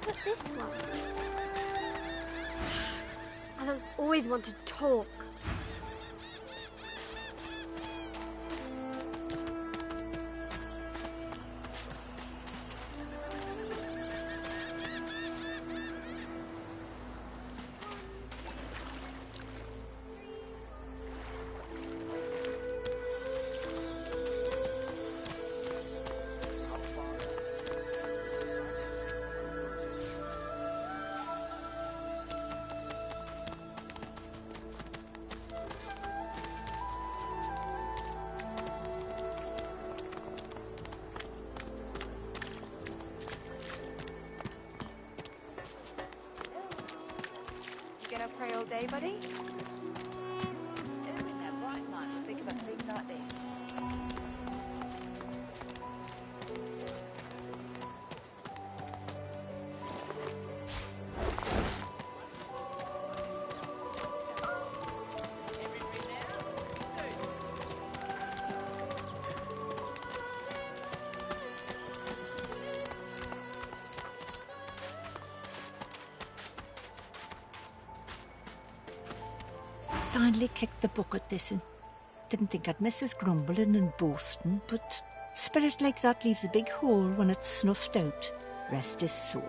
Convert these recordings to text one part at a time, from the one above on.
Put this one. Adults always want to talk. wanna pray all day, buddy? Who in their right mind would think of a thing like this? Finally kicked the bucket this in. Didn't think I'd miss his grumbling and boasting, but spirit like that leaves a big hole when it's snuffed out. Rest his soul.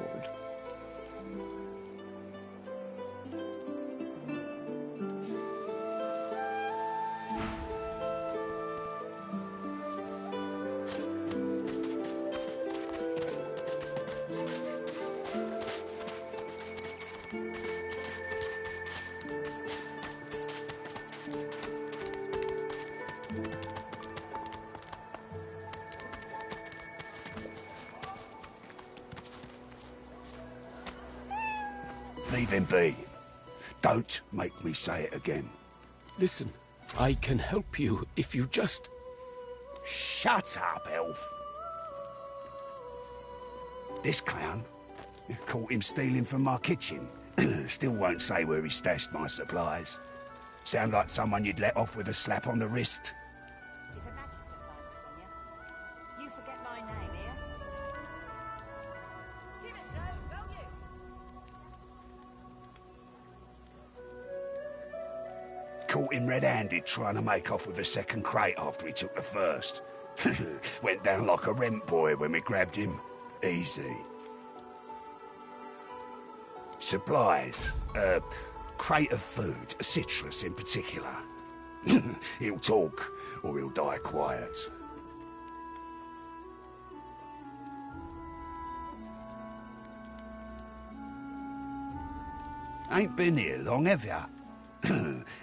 Leave him be. Don't make me say it again. Listen, I can help you if you just... Shut up, elf. This clown caught him stealing from my kitchen. Still won't say where he stashed my supplies. Sound like someone you'd let off with a slap on the wrist. Did the Magister find this on you? You forget my name here? Give it, though, will you? Caught him red-handed trying to make off with a second crate after he took the first. Went down like a rent boy when we grabbed him. Easy. Supplies. Crate of food, citrus in particular. He'll talk, or he'll die quiet. Ain't been here long, have ya?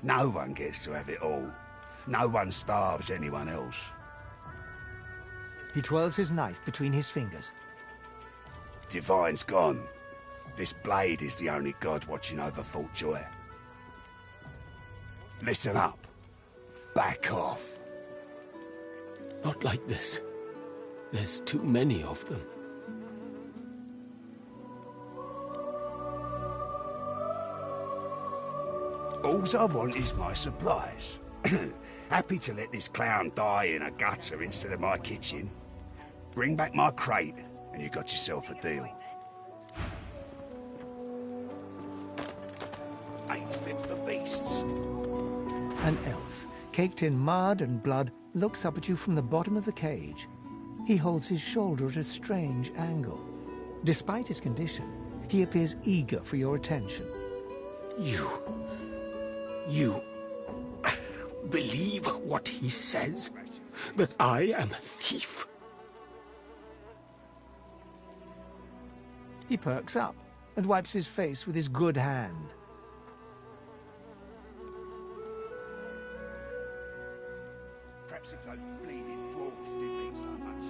No one gets to have it all. No one starves anyone else. He twirls his knife between his fingers. Divine's gone. This blade is the only god watching over Fort Joy. Listen up. Back off. Not like this. There's too many of them. Alls I want is my supplies. Happy to let this clown die in a gutter instead of my kitchen. Bring back my crate, and you got yourself a deal. Ain't fit for beasts. An elf, caked in mud and blood, looks up at you from the bottom of the cage. He holds his shoulder at a strange angle. Despite his condition, he appears eager for your attention. You believe what he says? That I am a thief? He perks up and wipes his face with his good hand. Perhaps if those bleeding dwarves didn't mean so much.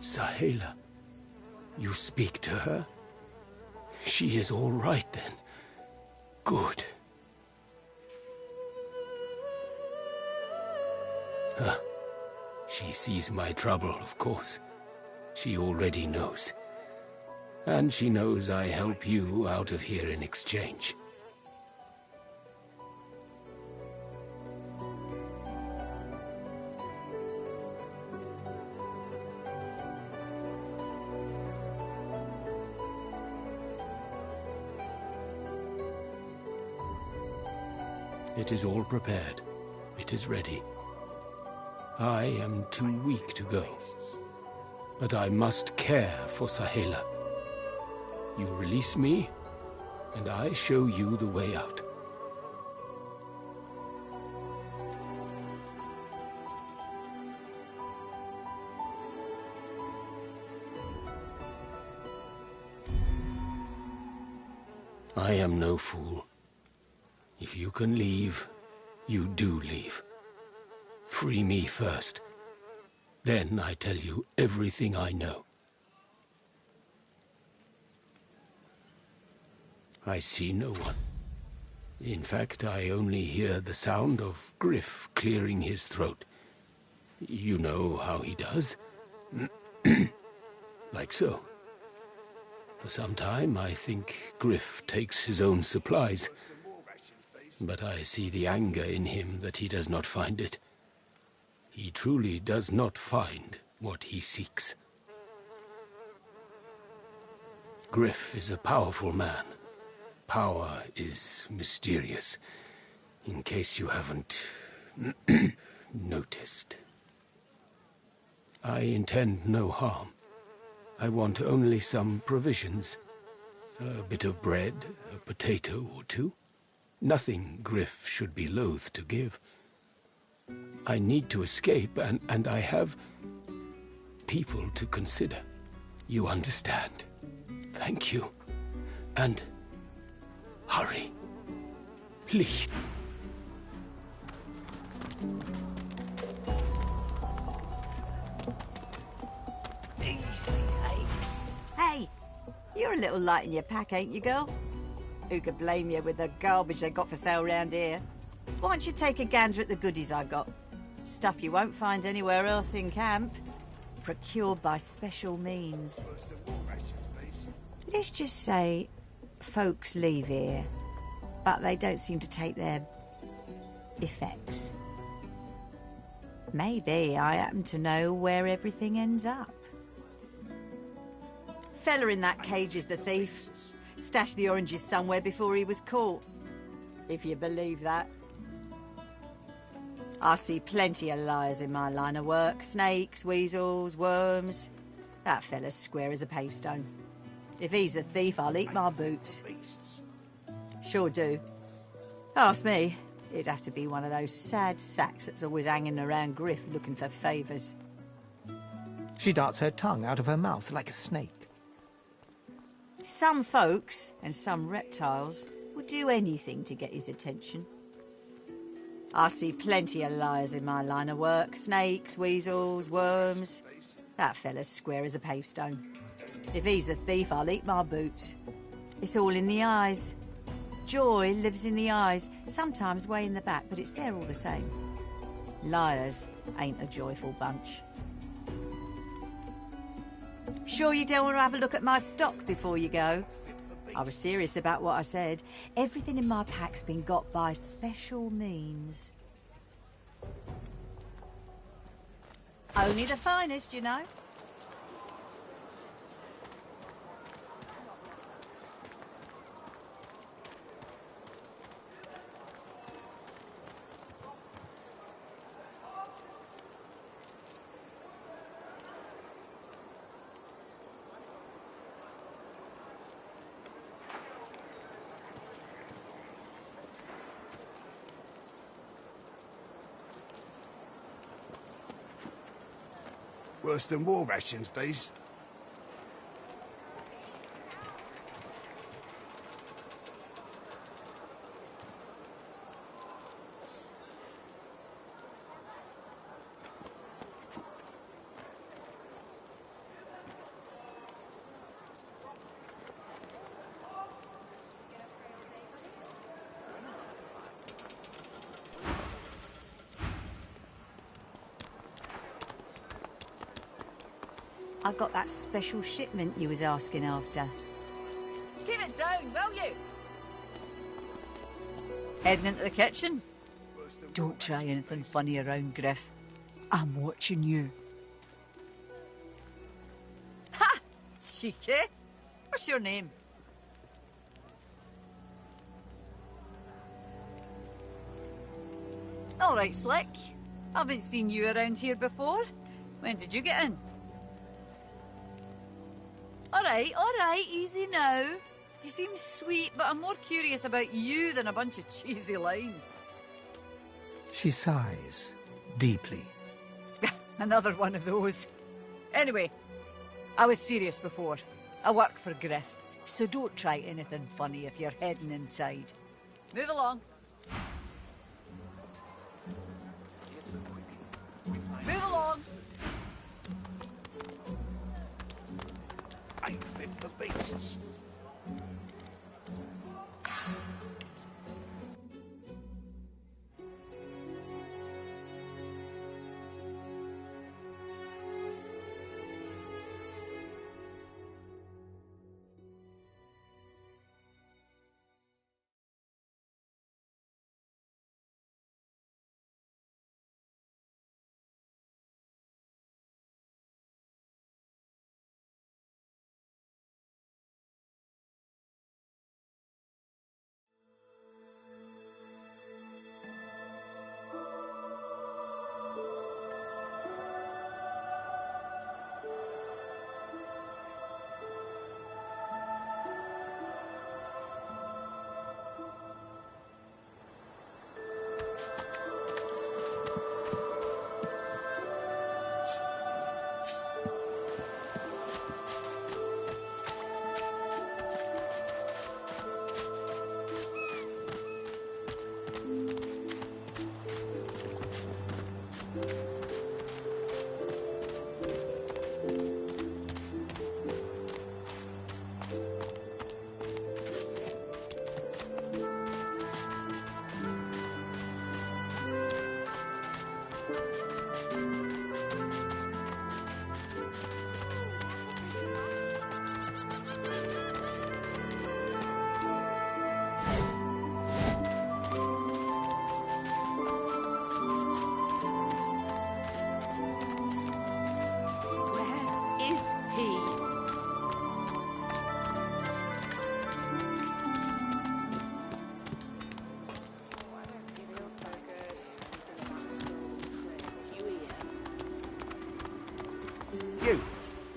Sahela, you speak to her? She is all right then. Good. She sees my trouble, of course. She already knows. And she knows I help you out of here in exchange. It is all prepared. It is ready. I am too weak to go. But I must care for Sahela. You release me, and I show you the way out. I am no fool. If you can leave, you do leave. Free me first. Then I tell you everything I know. I see no one. In fact, I only hear the sound of Griff clearing his throat. You know how he does? Like so. For some time, I think Griff takes his own supplies. But I see the anger in him that he does not find it. He truly does not find what he seeks. Griff is a powerful man. Power is mysterious, in case you haven't noticed. I intend no harm. I want only some provisions. A bit of bread, a potato or two. Nothing Griff should be loath to give. I need to escape, and I have people to consider. You understand? Thank you. And hurry. Please. Easy, haste. Hey, you're a little light in your pack, ain't you, girl? Who could blame you with the garbage they got for sale round here? Why don't you take a gander at the goodies I got? Stuff you won't find anywhere else in camp. Procured by special means. Let's just say folks leave here, but they don't seem to take their effects. Maybe I happen to know where everything ends up. Fella in that cage is the thief. Stashed the oranges somewhere before he was caught. If you believe that. I see plenty of liars in my line of work. Snakes, weasels, worms. That fella's square as a pavestone. If he's the thief, I'll eat my boots. Sure do. Ask me, it'd have to be one of those sad sacks that's always hanging around Griff looking for favours. She darts her tongue out of her mouth like a snake. Some folks, and some reptiles, would do anything to get his attention. I see plenty of liars in my line of work. Snakes, weasels, worms. That fella's square as a pavestone. If he's the thief, I'll eat my boots. It's all in the eyes. Joy lives in the eyes, sometimes way in the back, but it's there all the same. Liars ain't a joyful bunch. Sure you don't want to have a look at my stock before you go? I was serious about what I said. Everything in my pack's been got by special means. Only the finest, you know. Worse than war rations, these. I got that special shipment you was asking after. Keep it down, will you? Heading into the kitchen? Don't try anything funny around, Griff. I'm watching you. Ha! Cheeky. What's your name? All right, Slick. Haven't seen you around here before. When did you get in? All right, easy now. You seem sweet, but I'm more curious about you than a bunch of cheesy lines. She sighs deeply. Another one of those. Anyway, I was serious before. I work for Griff, so don't try anything funny if you're heading inside. Move along. Move along. Ain't fit for beasts.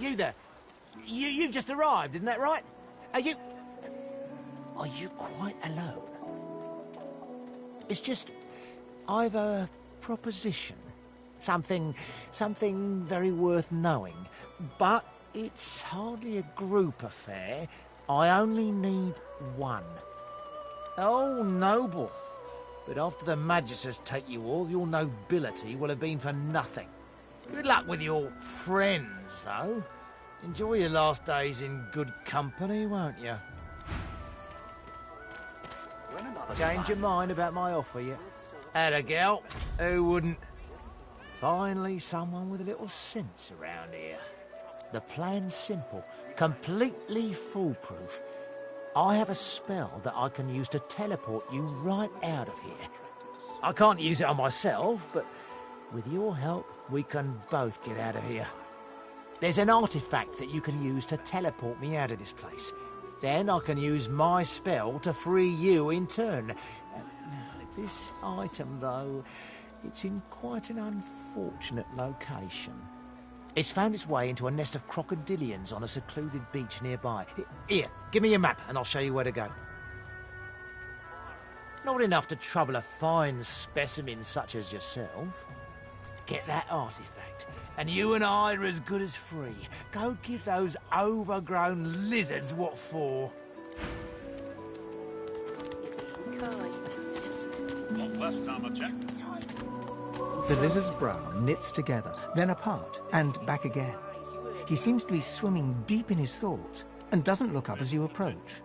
you there. You've just arrived, isn't that right? Are you quite alone? It's just, I've a proposition. Something very worth knowing. But it's hardly a group affair. I only need one. Oh, noble. But after the Magisters take you all, your nobility will have been for nothing. Good luck with your friends, though. Enjoy your last days in good company, won't you? Change your mind about my offer yet? Atta gal, who wouldn't? Finally, someone with a little sense around here. The plan's simple, completely foolproof. I have a spell that I can use to teleport you right out of here. I can't use it on myself, but with your help, we can both get out of here. There's an artifact that you can use to teleport me out of this place. Then I can use my spell to free you in turn. This item, though, it's in quite an unfortunate location. It's found its way into a nest of crocodilians on a secluded beach nearby. Here, give me your map and I'll show you where to go. Not enough to trouble a fine specimen such as yourself. Get that artifact, and you and I are as good as free. Go give those overgrown lizards what for. Last time I checked. The lizard's brow knits together, then apart, and back again. He seems to be swimming deep in his thoughts, and doesn't look up as you approach.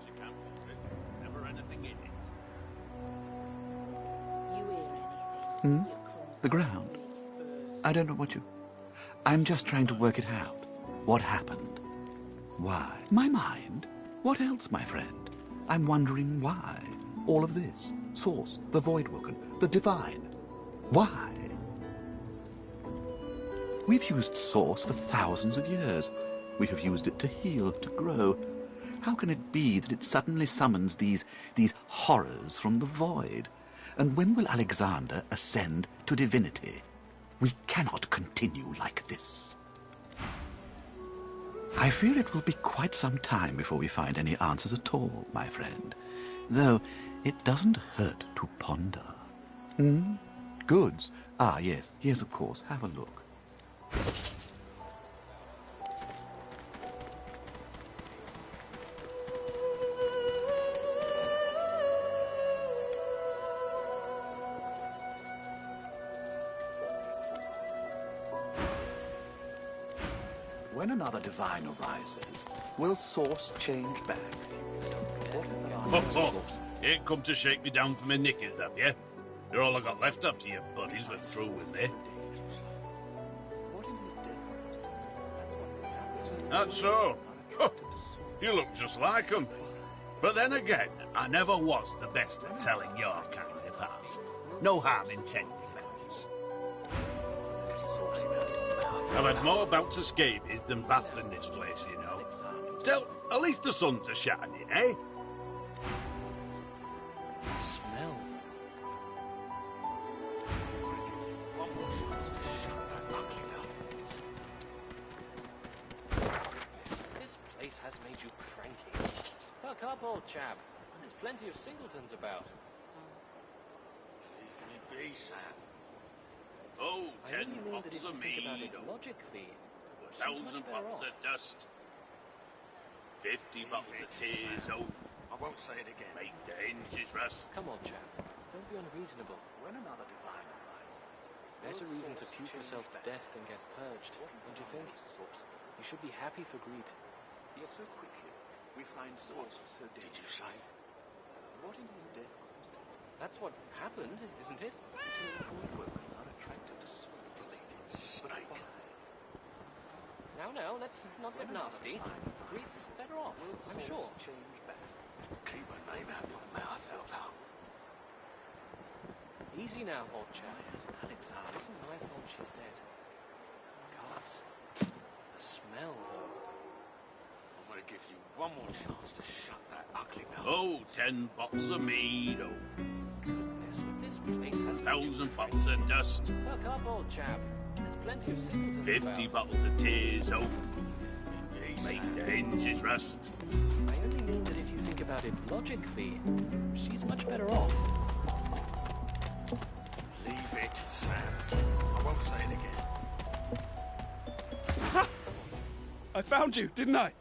The ground. I don't know what you... I'm just trying to work it out. What happened? Why? My mind? What else, my friend? I'm wondering why. All of this. Source, the Voidwoken, the Divine. Why? We've used Source for thousands of years. We have used it to heal, to grow. How can it be that it suddenly summons these horrors from the void? And when will Alexander ascend to divinity? We cannot continue like this. I fear it will be quite some time before we find any answers at all, my friend. Though it doesn't hurt to ponder. Goods? Ah, yes, of course. Have a look. When another divine arises, will Source change back? Ain't come to shake me down for my knickers, have you? You're all I got left after your buddies were through with me. That's so. You look just like them. But then again, I never was the best at telling your kind apart. No harm intended, of course. I've had more bouts of scabies than baths in this place, you know. Still, at least the suns are shining, eh? Smell. This place has made you cranky. Perk up, old chap. There's plenty of singletons about. Leave me be, Sam. Oh, 10 bottles of mead. Logically, 1,000 bottles of dust. 50 bottles of tears. Oh, I won't say it again. Make the hinges rust. Come on, chap. Don't be unreasonable. When another divine arises, Better even to puke yourself to death than get purged, don't you think? You should be happy for greed. Yet so quickly, we find Source so dead. Did you say? What in his death caused him? That's what happened, isn't it? Now, let's not get nasty. Greed's better off, I'm sure. Keep her name out of my mouth, Elder. Easy now, old chap. It isn't my fault she's dead. Gods. The smell, though. I'm going to give you one more chance to shut that ugly mouth. Oh, 10 bottles of mead. Oh, Goodness, but this place has... 1,000 bottles of dust. Perk up, old chap. There's plenty of singletons 50 about. bottles of tears. Oh, Make the hinges rust. I only mean that if you think about it logically, she's much better off. Leave it, Sam. I won't say it again. Ha! I found you, didn't I?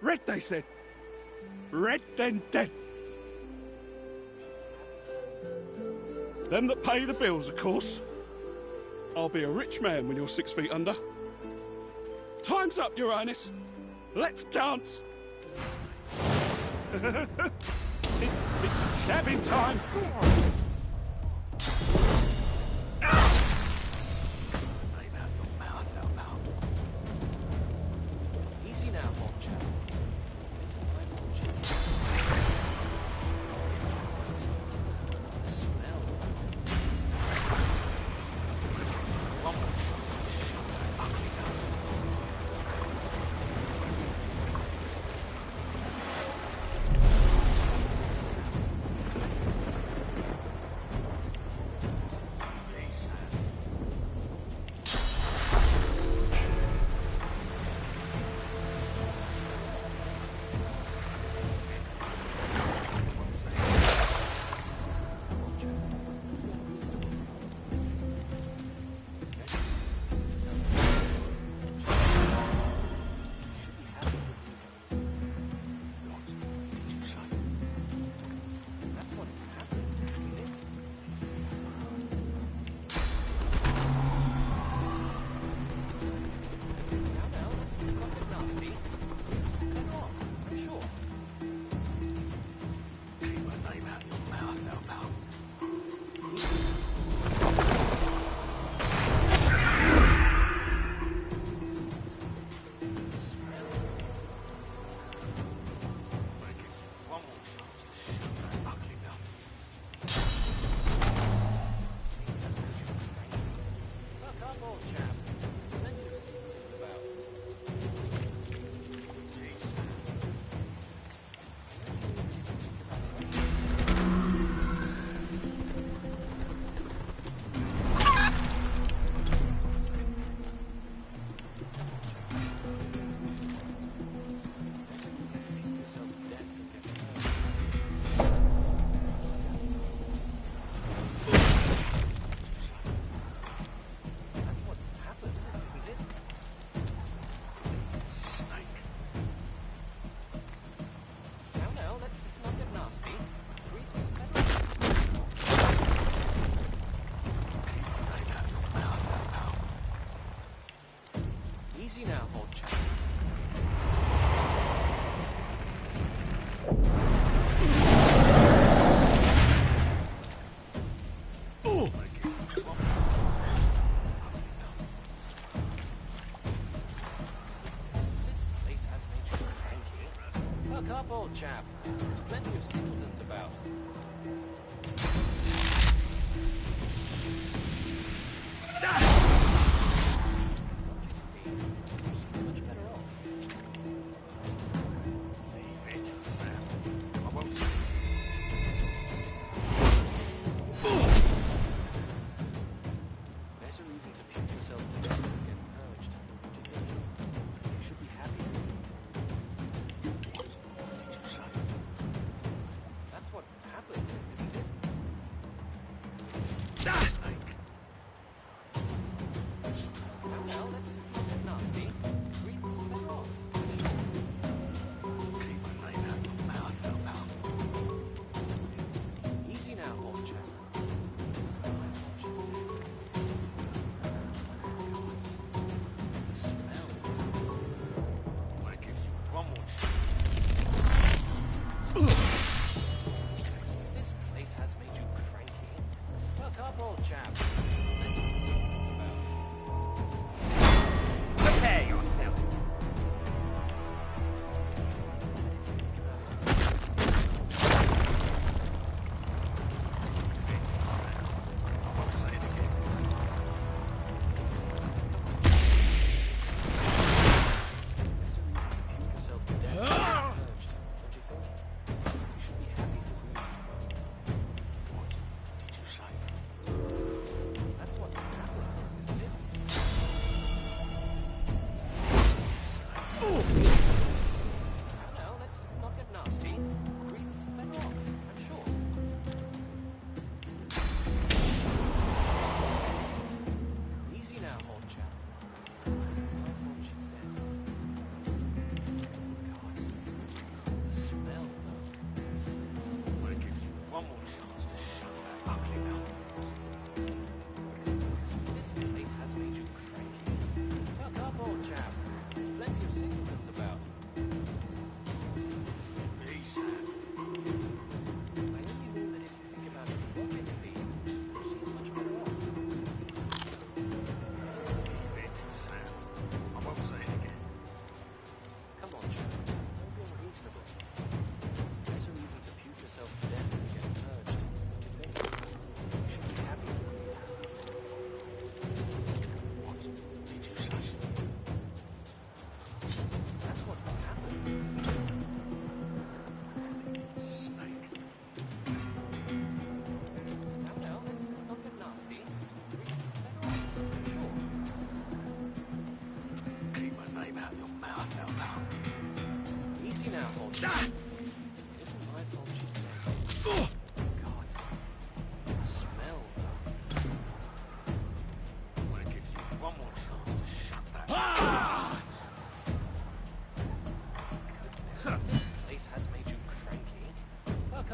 Red, they said. Red, then dead. Them that pay the bills, of course. I'll be a rich man when you're 6 feet under. Time's up, Your Highness. Let's dance. It's stabbing time. Easy now, old chap. Isn't my bullshit? The smell. One more shot to shut that ugly mouth. Easy now, old chap. This place has made you cranky. Perk up, old chap. There's plenty of simpletons about. Prepare yourself.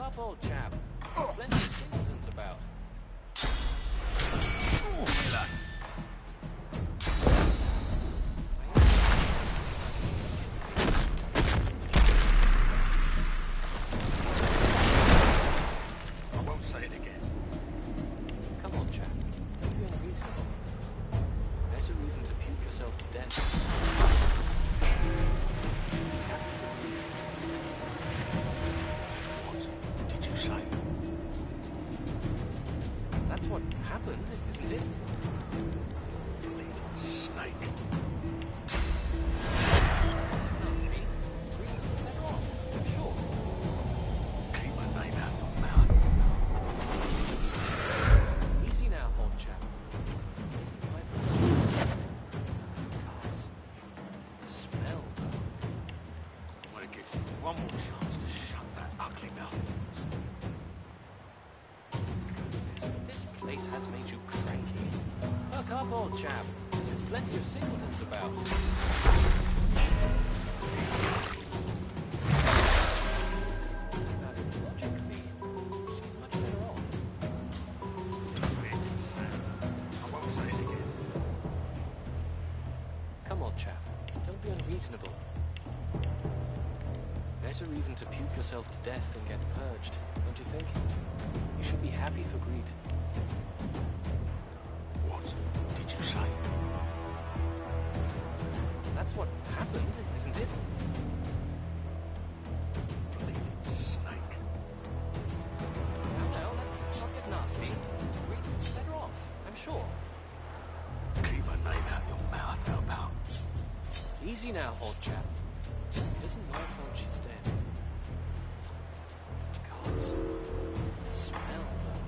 up, old chap. Plenty of simpletons about. I won't say it again. Come on, chap. Don't be unreasonable. Better even to puke yourself to death. What did you say? That's what happened, isn't it? Bleeding snake. Nasty. Please, let off. I'm sure. Keep my name out of your mouth. Easy now, old chap. Isn't my fault. Gods. The smell, though. I'm gonna give you one more chance to shut that ugly mouth of yours. Goodness, this place has made you cranky. Perk up, old chap. There's plenty of singletons about. Logically, she's much better off. I won't say it again. Come on, chap. Don't be unreasonable. Better even to puke yourself to death than get purged, don't you think? You should be happy for greed. What did you say? That's what happened, isn't it? Bleeding snake. Now, let's not get nasty. Greed's better off, I'm sure. Keep her name out your mouth, how about? Easy now, old chap. It isn't my fault she's dead. Gods. The smell, though.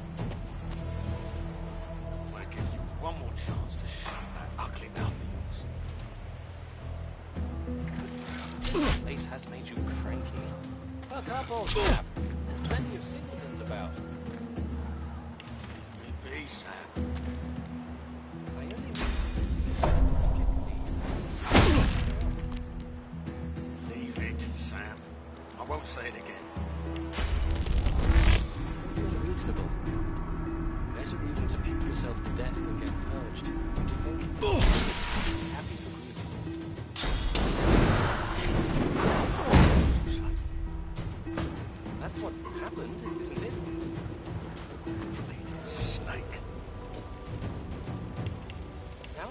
I'm gonna give you one more chance to shut that ugly mouth of yours. This place has made you cranky. Perk up, old chap. There's plenty of singletons about. Leave me be, Sam. I only Leave it, Sam. I won't say it again. You're unreasonable. Better even to puke yourself to death than get purged, don't you think? Happy for greed. That's what happened, isn't it? Bleeding snake.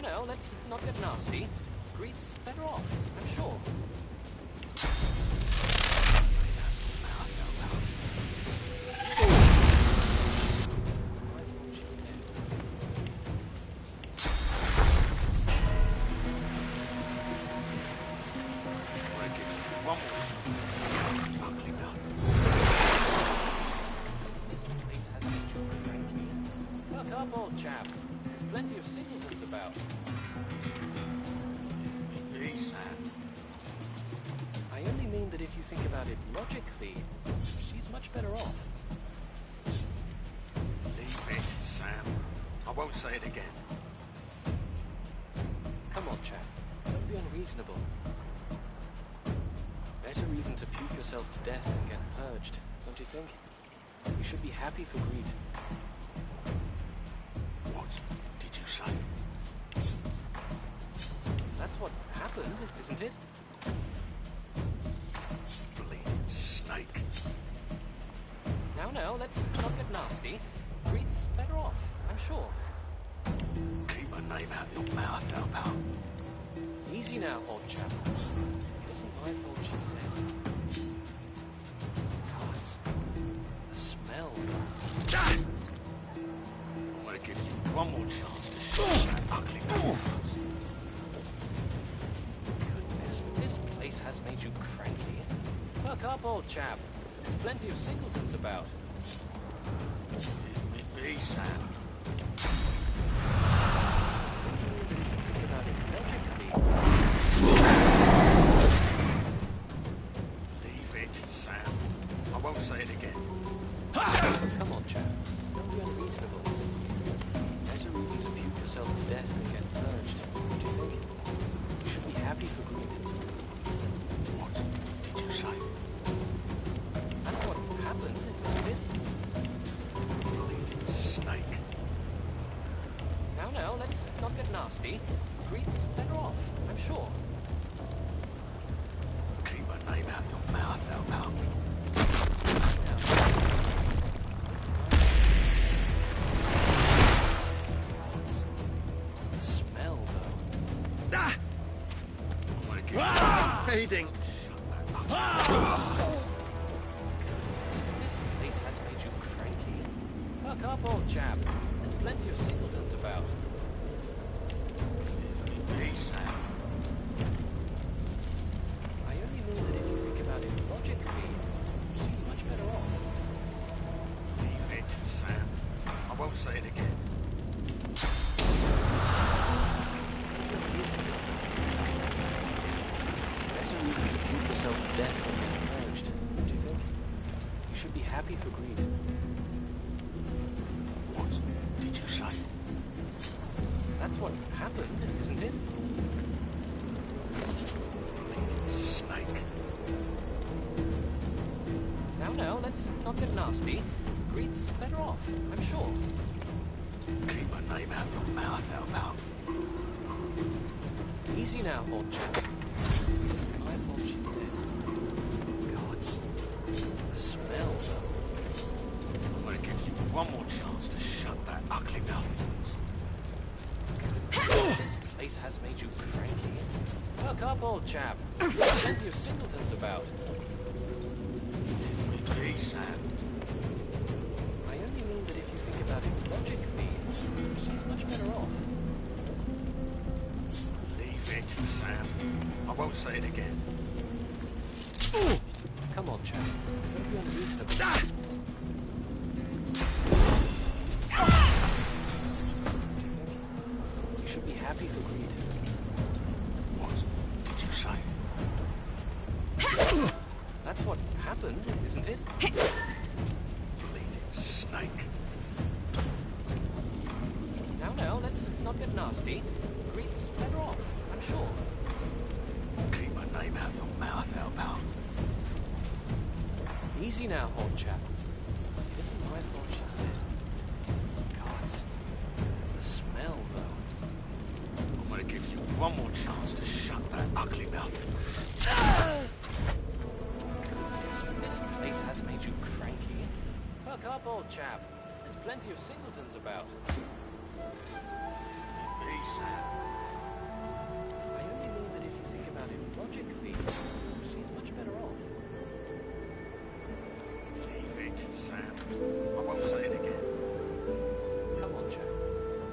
Now, let's not get nasty. Greed's better off, I'm sure. Chap, there's plenty of singletons about. Me, Sam. I only mean that if you think about it logically, she's much better off. Leave it, Sam. I won't say it again. Come on, chap. Don't be unreasonable. Better even to puke yourself to death than get purged, don't you think? You should be happy for greed. What did you say? That's what happened, isn't it? Bleeding snake. Now, let's not get nasty. Greed's better off, I'm sure. Keep her name out your mouth, how about? Easy now, old chap. It isn't my fault she's dead. Gods. The smell. I'm gonna give you one more chance to shut that ugly mouth. Goodness, this place has made you cranky. Perk up, old chap. There's plenty of singletons about. Leave me be, Sam. Think about it logically. Leave it, Sam. I won't say it again. Come on, chap. Don't be unreasonable. Better even to puke yourself to death than get purged, don't you think? You should be happy for greed. What did you say? That's what happened, isn't it? get nasty, Greet's better off, I'm sure. Keep my name out of your mouth, pal. The smell, though. Ah! Fading. This place has made you cranky. Buck up, old chap. There's plenty of singletons about. I only mean that if you think about it logically, she's much better off. Leave it, Sam. I won't say it again. There's a reason to puke yourself to death and get purged, don't you think? You should be happy for greed. What did you say? That's what happened, isn't it? Snake. Now, let's not get nasty. Greed's better off, I'm sure. Keep my name out of your mouth, pal. Easy now, old chap. It isn't my fault she's dead. Gods. The smell, though. I'm gonna give you one more chance to shut that ugly mouth of yours. This place has made you cranky. Buck up, old chap. There's plenty of singletons about. Leave me be, Sam. I only mean that if you think about it logically, she's much better off. Leave it, Sam. I won't say it again. Come on, chap. Don't be unreasonable. Do you think? You should be happy for greed. What did you say? That's what happened, isn't it? Bleeding snake. Now, let's not get nasty. Greed's better off, I'm sure. Keep my name out of your mouth, pal. Easy now, old chap. It isn't my fault she's dead. Gods. The smell, though. I'm gonna give you one more chance to shut that ugly mouth. This place has made you cranky. Buck up, old chap. There's plenty of singletons about. Be, Sam. I only mean that if you think about it logically, she's much better off. Leave it, Sam. I won't say it again. Come on, chap.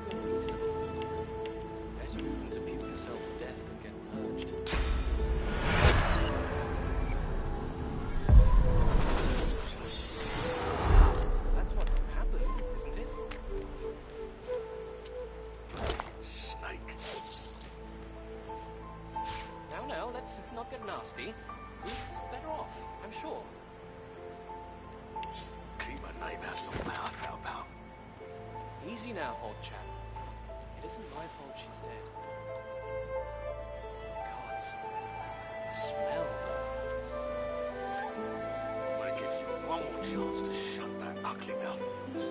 Don't be reasonable. Better even to puke yourself to death than get purged. That's what happened, isn't it? Snake. Now, let's not get nasty. It's better off, I'm sure. Keep my name out of your mouth, pal. Easy now, old chap. It isn't my fault she's dead. Gods. The smell, though. I'm gonna give you one more chance to shut that ugly mouth of yours.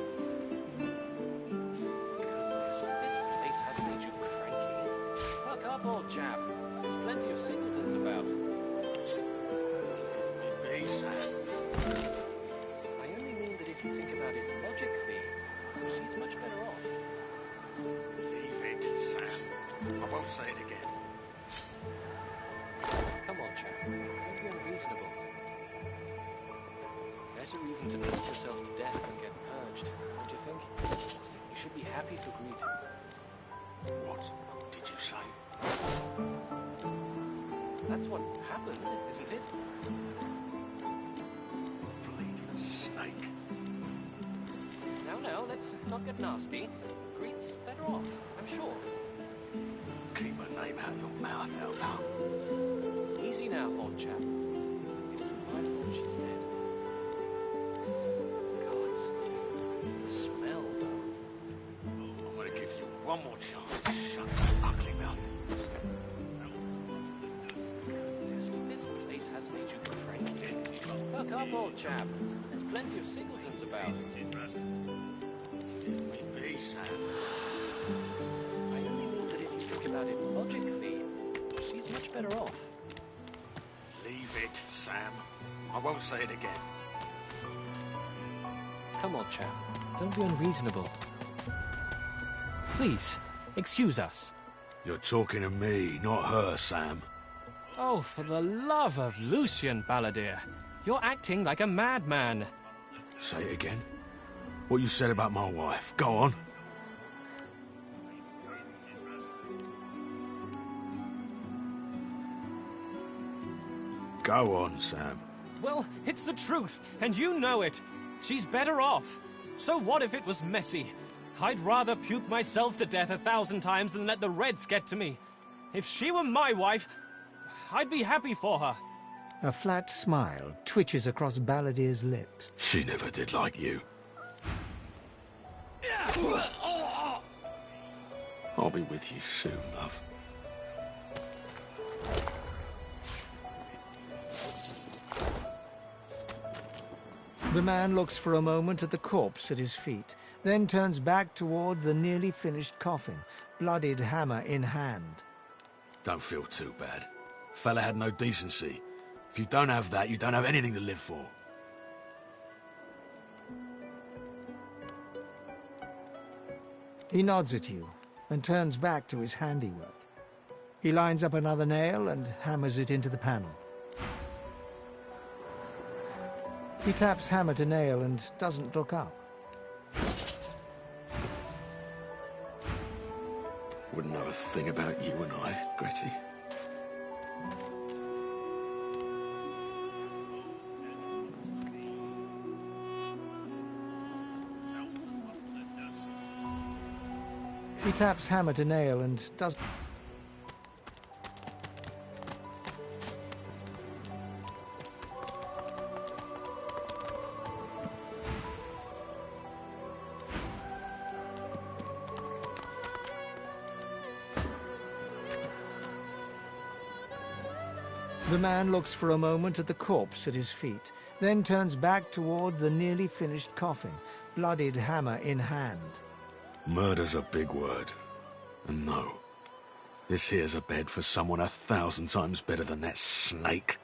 This place has made you cranky. Buck up, old chap. There's plenty of singletons about. Be, Sam. I only mean that if you think about it logically, she's much better off. Leave it, Sam. I won't say it again. Come on, chap. Don't be unreasonable. Better even to puke yourself to death than get purged, don't you think? You should be happy for greed. What did you say? That's what happened, isn't it? Bleeding snake. Now, let's not get nasty. Greed's better off, I'm sure. Keep my name out of your mouth, pal. Easy now, old chap. It isn't my fault she's dead. Gods. The smell, though. I'm gonna give you one more chance to shut that ugly mouth. This place has made you cranky. Buck up, old chap. There's plenty of singletons about. Be, Sam. I only mean that if think about it logically, she's much better off. Leave it, Sam. I won't say it again. Come on, chap. Don't be unreasonable. Please, excuse us. You're talking to me, not her, Sam. Oh, for the love of Lucian, Balladeer. You're acting like a madman. Say it again. What you said about my wife. Go on. Go on, Sam. Well, it's the truth, and you know it. She's better off. So what if it was messy? I'd rather puke myself to death 1,000 times than let the Reds get to me. If she were my wife, I'd be happy for her. A flat smile twitches across Balladeer's lips. She never did like you. I'll be with you soon, love. The man looks for a moment at the corpse at his feet, then turns back toward the nearly finished coffin, bloodied hammer in hand. Don't feel too bad. Fella had no decency. If you don't have that, you don't have anything to live for. He nods at you and turns back to his handiwork. He lines up another nail and hammers it into the panel. He taps hammer to nail and doesn't look up. Wouldn't know a thing about you and I, Gretty. He taps hammer to nail and does... The man looks for a moment at the corpse at his feet, then turns back toward the nearly finished coffin, bloodied hammer in hand. Murder's a big word. And no, this here's a bed for someone 1,000 times better than that snake.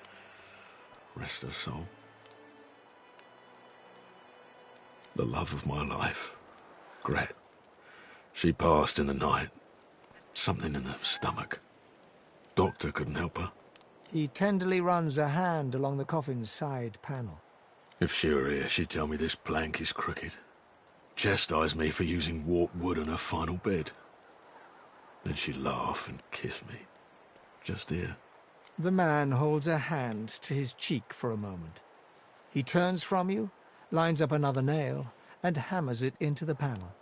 Rest her soul. The love of my life, Gret. She passed in the night. Something in the stomach. Doctor couldn't help her. He tenderly runs a hand along the coffin's side panel. If she were here, she'd tell me this plank is crooked. Chastise me for using warped wood on her final bed. Then she'd laugh and kiss me. Just here. The man holds a hand to his cheek for a moment. He turns from you, lines up another nail, and hammers it into the panel.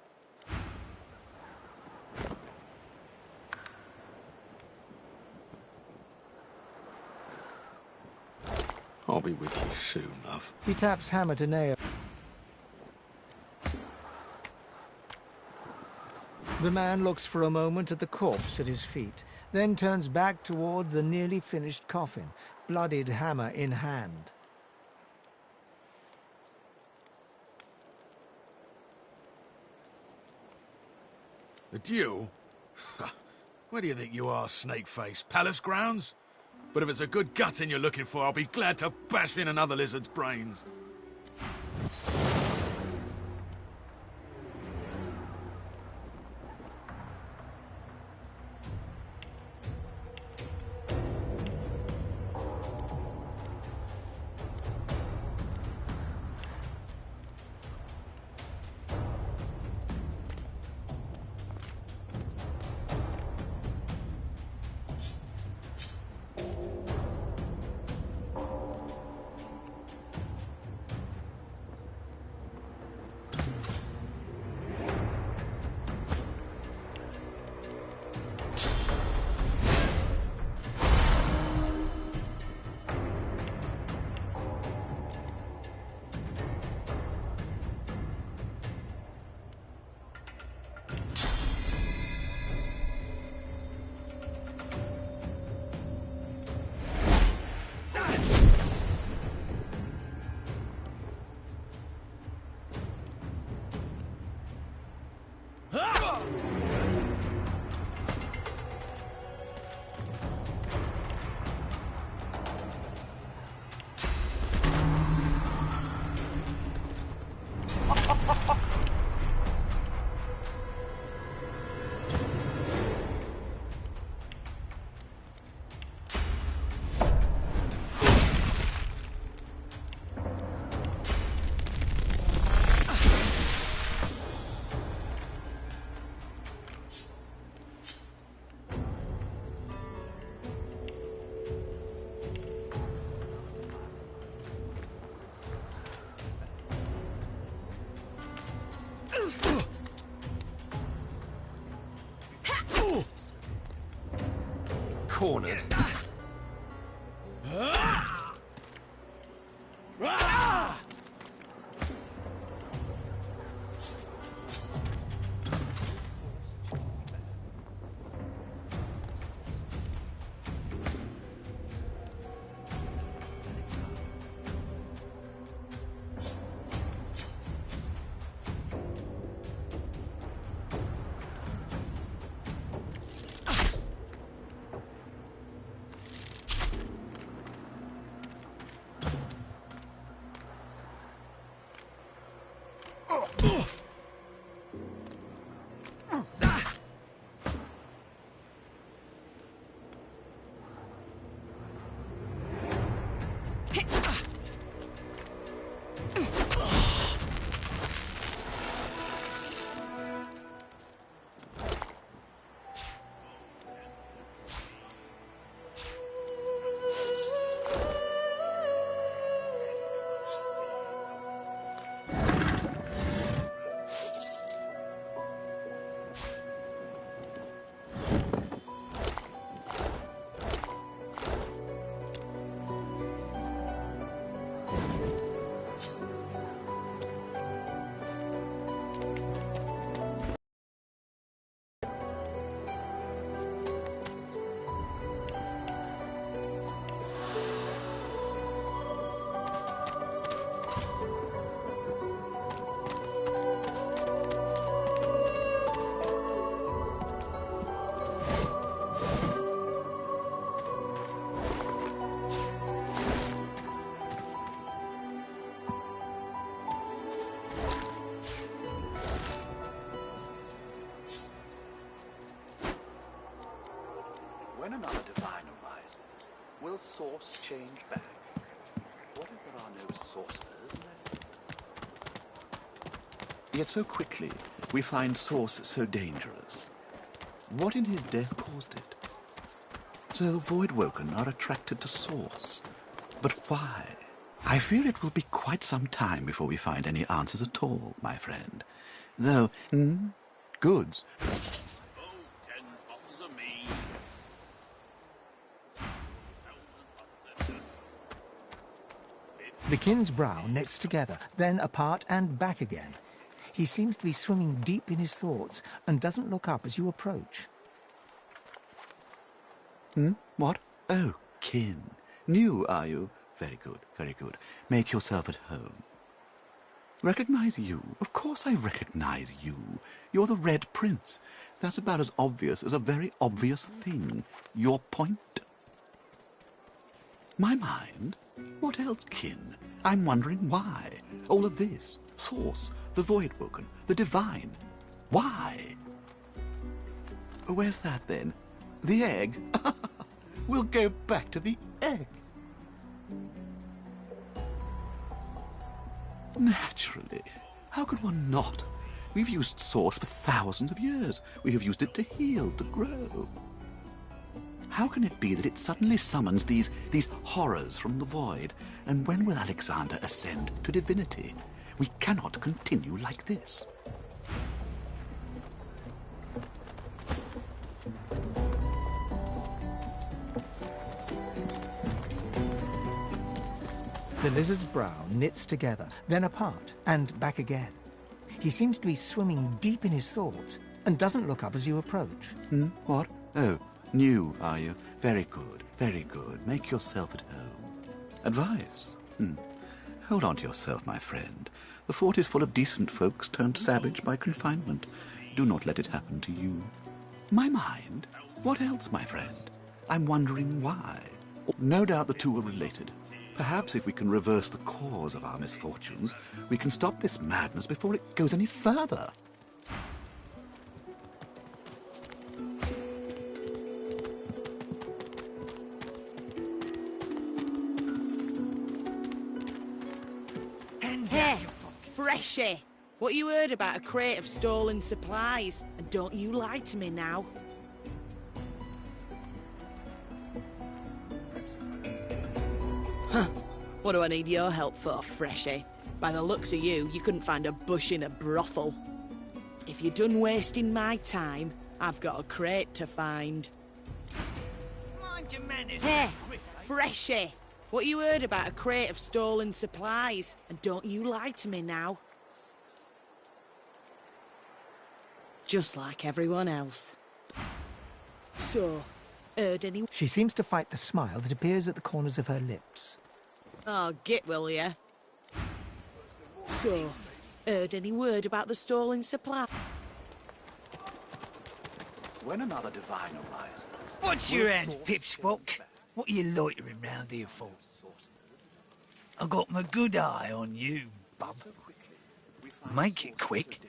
I'll be with you soon, love. He taps hammer to nail. The man looks for a moment at the corpse at his feet, then turns back toward the nearly finished coffin, bloodied hammer in hand. The duel? Where do you think you are, snake-face? Palace grounds? But if it's a good gutting you're looking for, I'll be glad to bash in another lizard's brains. cornered. When another divine arises, will source change back? What if there are no sorcerers left? Yet so quickly we find Source so dangerous. What in his death caused it? So the Voidwoken are attracted to Source. But why? I fear it will be quite some time before we find any answers at all, my friend. Though, goods. The kin's brow knits together, then apart and back again. He seems to be swimming deep in his thoughts and doesn't look up as you approach. What? Oh, kin. New, are you? Very good, very good. Make yourself at home. Recognize you? Of course I recognize you. You're the Red Prince. That's about as obvious as a very obvious thing. Your point? My mind? What else, kin? I'm wondering why. All of this. Source, the Voidwoken, the Divine. Why? Where's that, then? The egg? We'll go back to the egg. Naturally. How could one not? We've used Source for thousands of years. We have used it to heal, to grow. How can it be that it suddenly summons these horrors from the void? And when will Alexander ascend to divinity? We cannot continue like this. The lizard's brow knits together, then apart and back again. He seems to be swimming deep in his thoughts and doesn't look up as you approach. What? Oh, new, are you? Very good, very good. Make yourself at home. Advice? Hold on to yourself, my friend. The fort is full of decent folks turned savage by confinement. Do not let it happen to you. My mind? What else, my friend? I'm wondering why. No doubt the two are related. Perhaps if we can reverse the cause of our misfortunes, we can stop this madness before it goes any further. Hey, Freshie! What you heard about a crate of stolen supplies? And don't you lie to me now. What do I need your help for, Freshie? By the looks of you, you couldn't find a bush in a brothel. If you're done wasting my time, I've got a crate to find. My Hey, Freshie! What you heard about a crate of stolen supplies? And don't you lie to me now. Just like everyone else. So, heard any... She seems to fight the smile that appears at the corners of her lips. Oh, get will ya? So, heard any word about the stolen supply? When another divine arises... What's your hands, pipsqueak? What are you loitering round here for? I got my good eye on you, bub. Make it quick.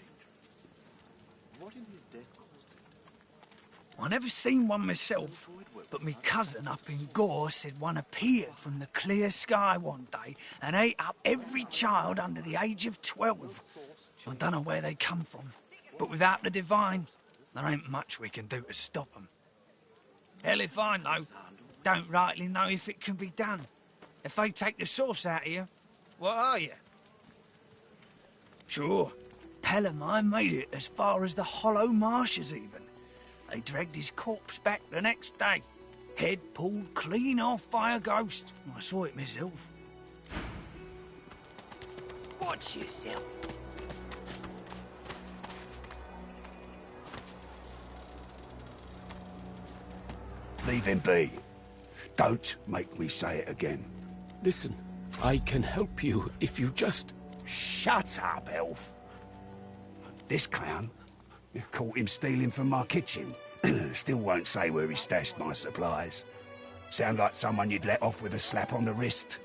I never seen one myself, but me cousin up in Gore said one appeared from the clear sky one day and ate up every child under the age of 12. I don't know where they come from, but without the divine, there ain't much we can do to stop them. Hell if I know, don't rightly know if it can be done. If they take the sauce out of you, what are you? Sure, pal of mine made it as far as the hollow marshes even. They dragged his corpse back the next day. Head pulled clean off by a ghost. I saw it myself. Watch yourself. Leave him be. Don't make me say it again. Listen, I can help you if you just... Shut up, elf. This clown, you caught him stealing from my kitchen. Still won't say where he stashed my supplies. Sound like someone you'd let off with a slap on the wrist.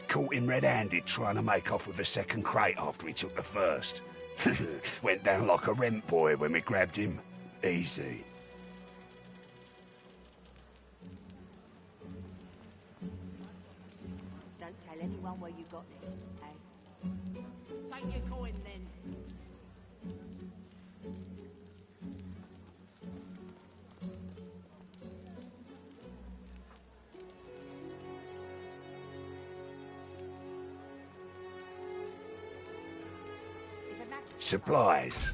Caught him red-handed trying to make off with a second crate after he took the first. Went down like a rent boy when we grabbed him. Easy. Don't tell anyone where you got this, eh? Take your coin then. Supplies.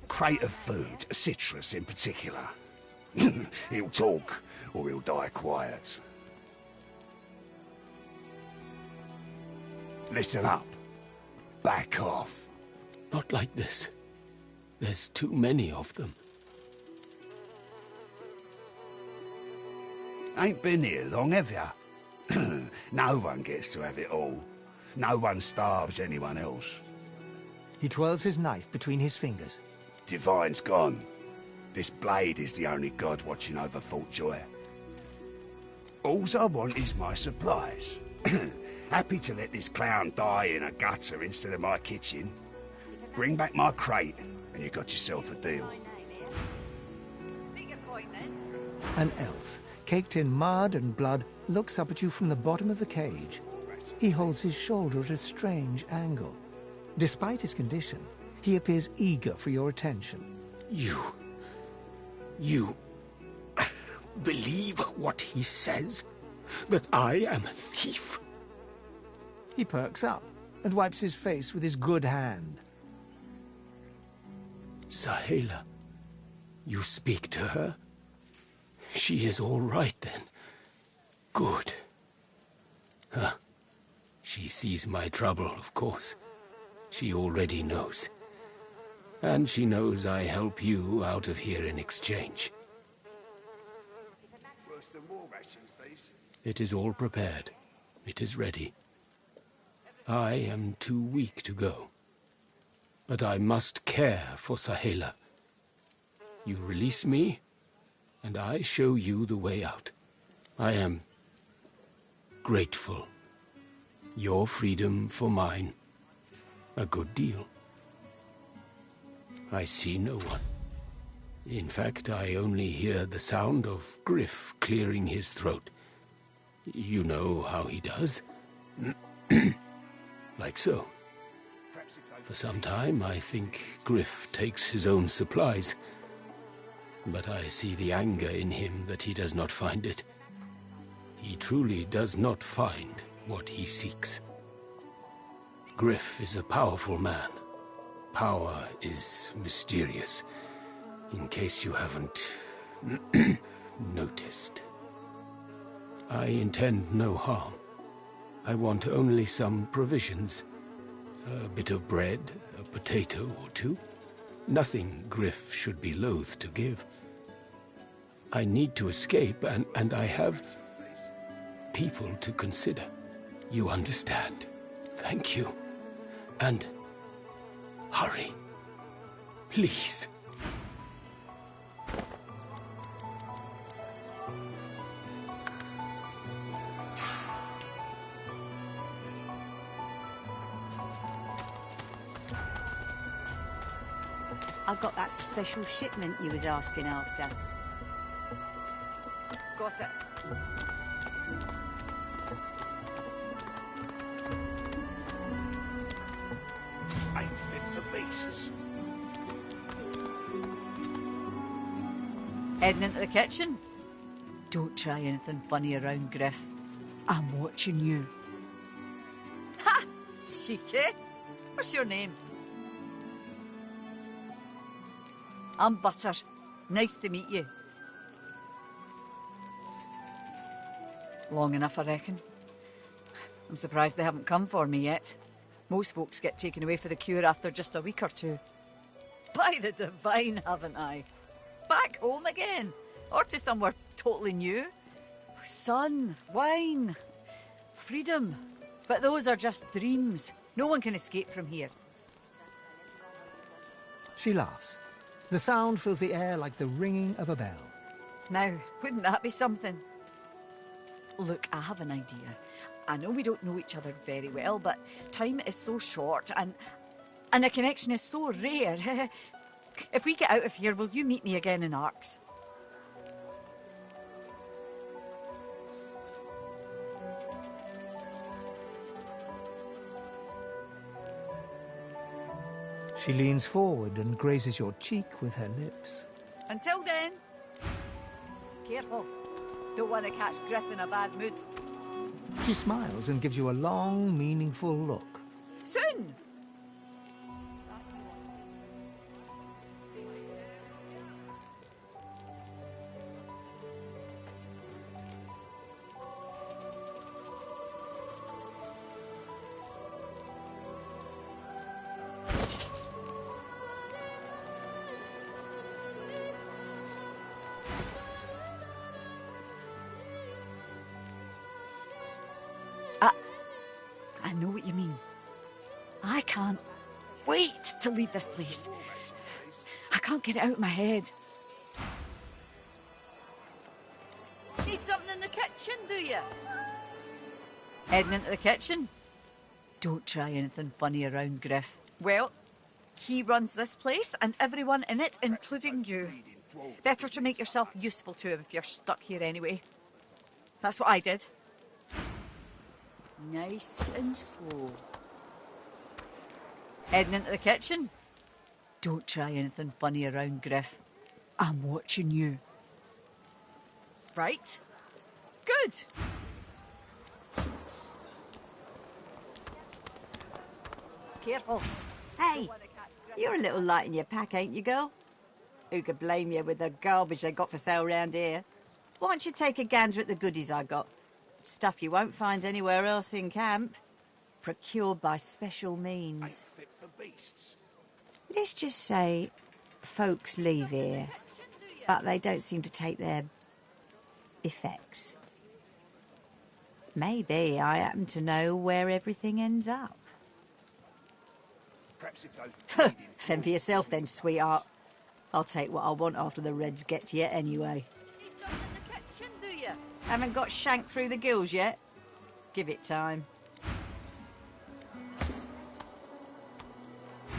Crate of food, citrus in particular. He'll talk, or he'll die quiet. Listen up. Back off. Not like this. There's too many of them. Ain't been here long, have ya? No one gets to have it all. No one starves anyone else. He twirls his knife between his fingers. Divine's gone. This blade is the only god watching over Fort Joy. Alls I want is my supplies. Happy to let this clown die in a gutter instead of my kitchen. Bring back my crate, and you got yourself a deal. An elf, caked in mud and blood, looks up at you from the bottom of the cage. He holds his shoulder at a strange angle. Despite his condition, he appears eager for your attention. You believe what he says? That I am a thief? He perks up and wipes his face with his good hand. Sahela, you speak to her? She is all right then. Good. She sees my trouble, of course. She already knows. And she knows I help you out of here in exchange. It is all prepared. It is ready. I am too weak to go. But I must care for Sahela. You release me, and I show you the way out. I am grateful. Your freedom for mine. A good deal. I see no one. In fact, I only hear the sound of Griff clearing his throat. You know how he does? Like so. For some time, I think Griff takes his own supplies. But I see the anger in him that he does not find it. He truly does not find what he seeks. Griff is a powerful man. Power is mysterious. In case you haven't noticed. I intend no harm. I want only some provisions. A bit of bread, a potato or two. Nothing Griff should be loath to give. I need to escape, and I have people to consider. You understand? Thank you. And hurry. Please. I've got that special shipment you was asking after. Got it. Ain't fit for beasts. Heading into the kitchen? Don't try anything funny around, Griff. I'm watching you. Ha! Cheeky. What's your name? I'm Butter. Nice to meet you. Long enough, I reckon. I'm surprised they haven't come for me yet. Most folks get taken away for the cure after just a week or two. By the divine, haven't I? Back home again. Or to somewhere totally new. Sun, wine, freedom. But those are just dreams. No one can escape from here. She laughs. The sound fills the air like the ringing of a bell. Now, wouldn't that be something? Look, I have an idea. I know we don't know each other very well, but time is so short and a connection is so rare. If we get out of here, will you meet me again in Arks? She leans forward and grazes your cheek with her lips. Until then, careful. Don't want to catch Griff in a bad mood. She smiles and gives you a long, meaningful look. Soon! I know what you mean. I can't wait to leave this place. I can't get it out of my head. Need something in the kitchen, do you? Heading into the kitchen? Don't try anything funny around Griff. Well, he runs this place and everyone in it, including you. Better to make yourself useful to him if you're stuck here anyway. That's what I did. Nice and slow. Heading into the kitchen? Don't try anything funny around Griff. I'm watching you. Right? Good. Careful. Hey, you're a little light in your pack, ain't you, girl? Who could blame you with the garbage they got for sale round here? Why don't you take a gander at the goodies I got? Stuff you won't find anywhere else in camp. Procured by special means. Fit for beasts. Let's just say folks leave here, but they don't seem to take their effects. Maybe I happen to know where everything ends up. Perhaps if those Fend for yourself then, sweetheart. I'll take what I want after the Reds get to you anyway. Need something in the kitchen, do you? Haven't got shanked through the gills yet? Give it time.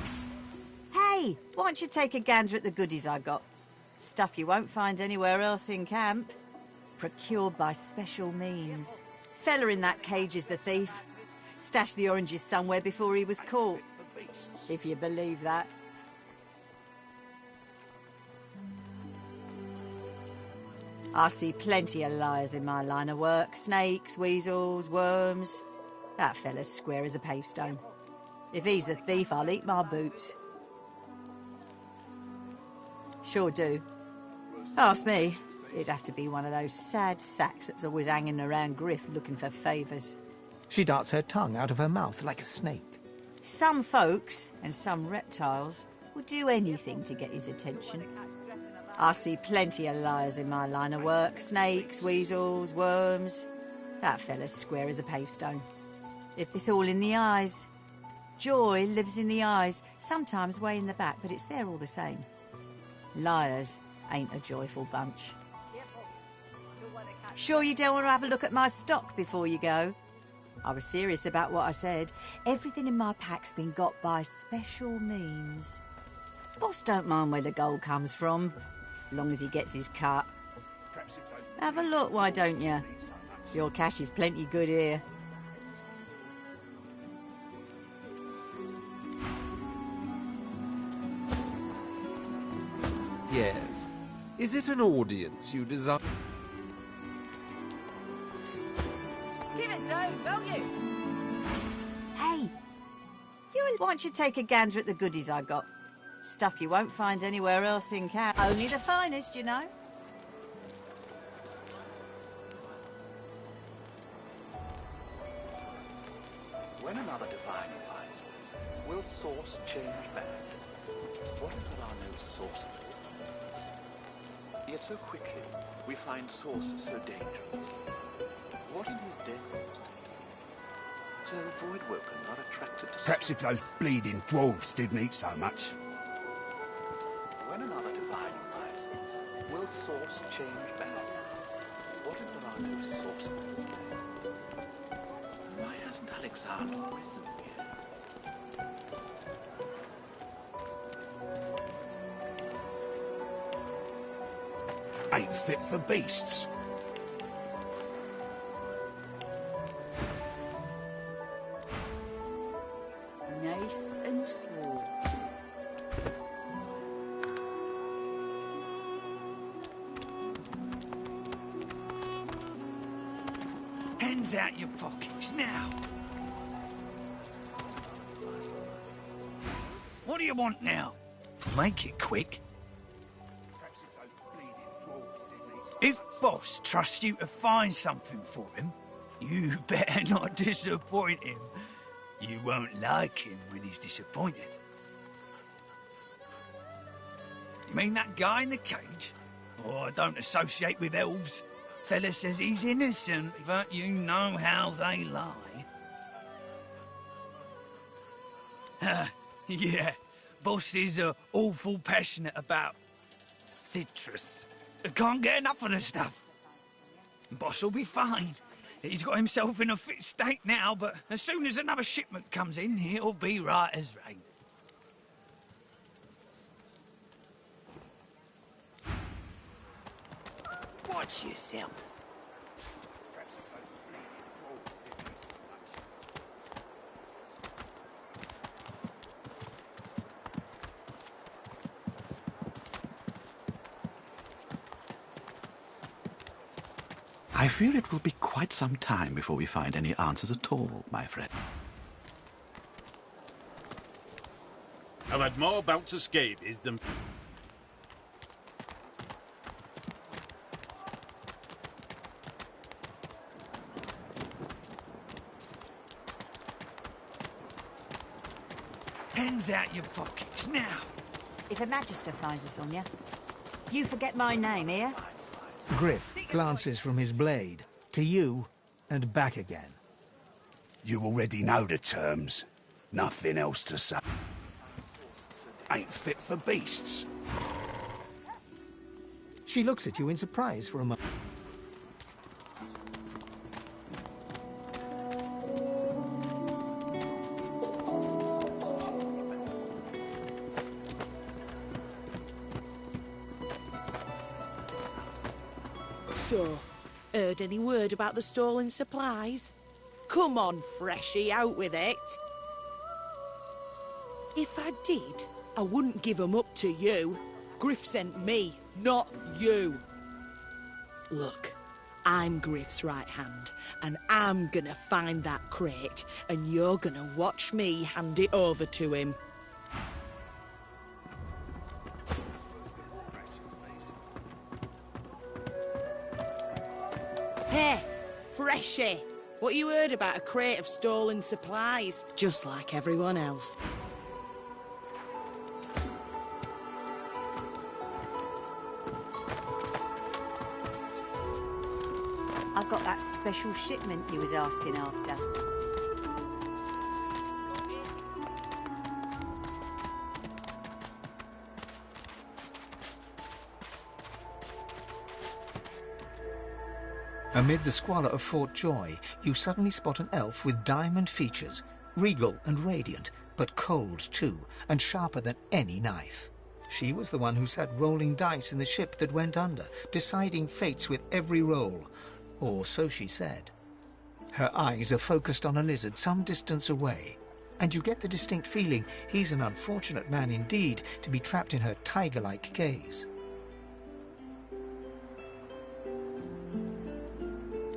Psst. Hey, why don't you take a gander at the goodies I got? Stuff you won't find anywhere else in camp. Procured by special means. Fella in that cage is the thief. Stashed the oranges somewhere before he was caught. If you believe that. I see plenty of liars in my line of work. Snakes, weasels, worms. That fella's square as a pavestone. If he's the thief, I'll eat my boots. Sure do. Ask me. It'd have to be one of those sad sacks that's always hanging around Griff looking for favours. She darts her tongue out of her mouth like a snake. Some folks, and some reptiles, will do anything to get his attention. I see plenty of liars in my line of work. Snakes, weasels, worms. That fella's square as a pavestone. It's all in the eyes. Joy lives in the eyes, sometimes way in the back, but it's there all the same. Liars ain't a joyful bunch. Sure you don't want to have a look at my stock before you go? I was serious about what I said. Everything in my pack's been got by special means. Boss don't mind where the gold comes from, long as he gets his cut. Have a look, why don't you? Your cash is plenty good here. Yes. Is it an audience you desire? Keep it down, will you? Psst, hey! Why don't you take a gander at the goodies I got? Stuff you won't find anywhere else in Cat. Only the finest, you know. When another divine arises, will source change back? What if there are no sources? Yet so quickly, we find sources so dangerous. What in his death caused him? So void woken are attracted to... Perhaps if those bleeding dwarves didn't eat so much. When another divine arises, will source change back? What if there are no sources? Why hasn't Alexander risen yet? Ain't fit for beasts. Nice and slow. Hands out your pockets now. What do you want now? Make it quick. If Boss trusts you to find something for him, you better not disappoint him. You won't like him when he's disappointed. You mean that guy in the cage? Oh, I don't associate with elves. Fella says he's innocent, but you know how they lie. Yeah, Boss is awful passionate about citrus. Can't get enough of the stuff. Boss will be fine. He's got himself in a fit state now, but as soon as another shipment comes in, he'll be right as rain. Watch yourself. I fear it will be quite some time before we find any answers at all, my friend. I've had more bouts of scabies than... Hands out your pockets now. If a magister finds this on you, you forget my name, here? Griff glances from his blade to you and back again. You already know the terms. Nothing else to say. Ain't fit for beasts. She looks at you in surprise for a moment. So, heard any word about the stolen supplies? Come on, Freshie, out with it. If I did, I wouldn't give 'em up to you. Griff sent me, not you. Look, I'm Griff's right hand, and I'm gonna find that crate, and you're gonna watch me hand it over to him. Hey, Freshie. What you heard about a crate of stolen supplies? Just like everyone else. I got that special shipment you was asking after. Amid the squalor of Fort Joy, you suddenly spot an elf with diamond features, regal and radiant, but cold too, and sharper than any knife. She was the one who sat rolling dice in the ship that went under, deciding fates with every roll. Or so she said. Her eyes are focused on a lizard some distance away, and you get the distinct feeling he's an unfortunate man indeed to be trapped in her tiger-like gaze.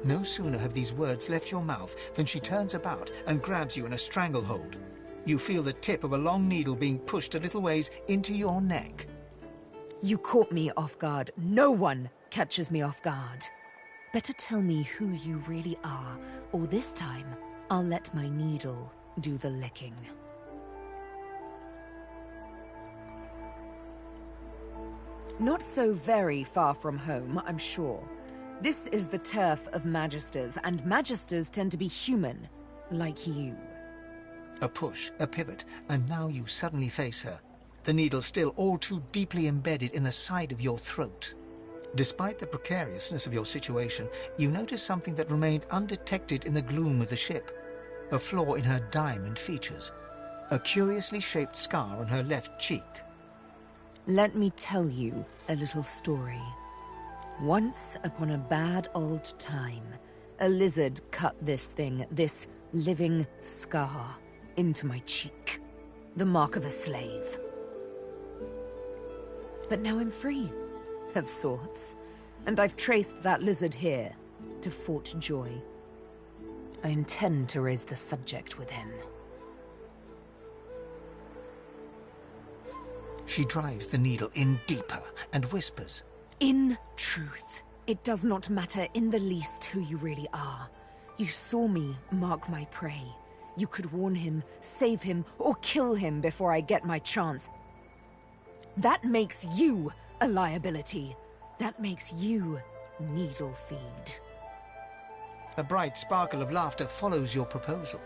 No sooner have these words left your mouth than she turns about and grabs you in a stranglehold. You feel the tip of a long needle being pushed a little ways into your neck. You caught me off guard. No one catches me off guard. Better tell me who you really are, or this time I'll let my needle do the licking. Not so very far from home, I'm sure. This is the turf of Magisters, and Magisters tend to be human, like you. A push, a pivot, and now you suddenly face her. The needle still all too deeply embedded in the side of your throat. Despite the precariousness of your situation, you notice something that remained undetected in the gloom of the ship. A flaw in her diamond features. A curiously shaped scar on her left cheek. Let me tell you a little story. Once upon a bad old time, a lizard cut this thing, this living scar, into my cheek. The mark of a slave. But now I'm free. Of sorts. And I've traced that lizard here, to Fort Joy. I intend to raise the subject with him. She drives the needle in deeper and whispers. In truth, it does not matter in the least who you really are. You saw me mark my prey. You could warn him, save him, or kill him before I get my chance. That makes you a liability. That makes you needle feed. A bright sparkle of laughter follows your proposal.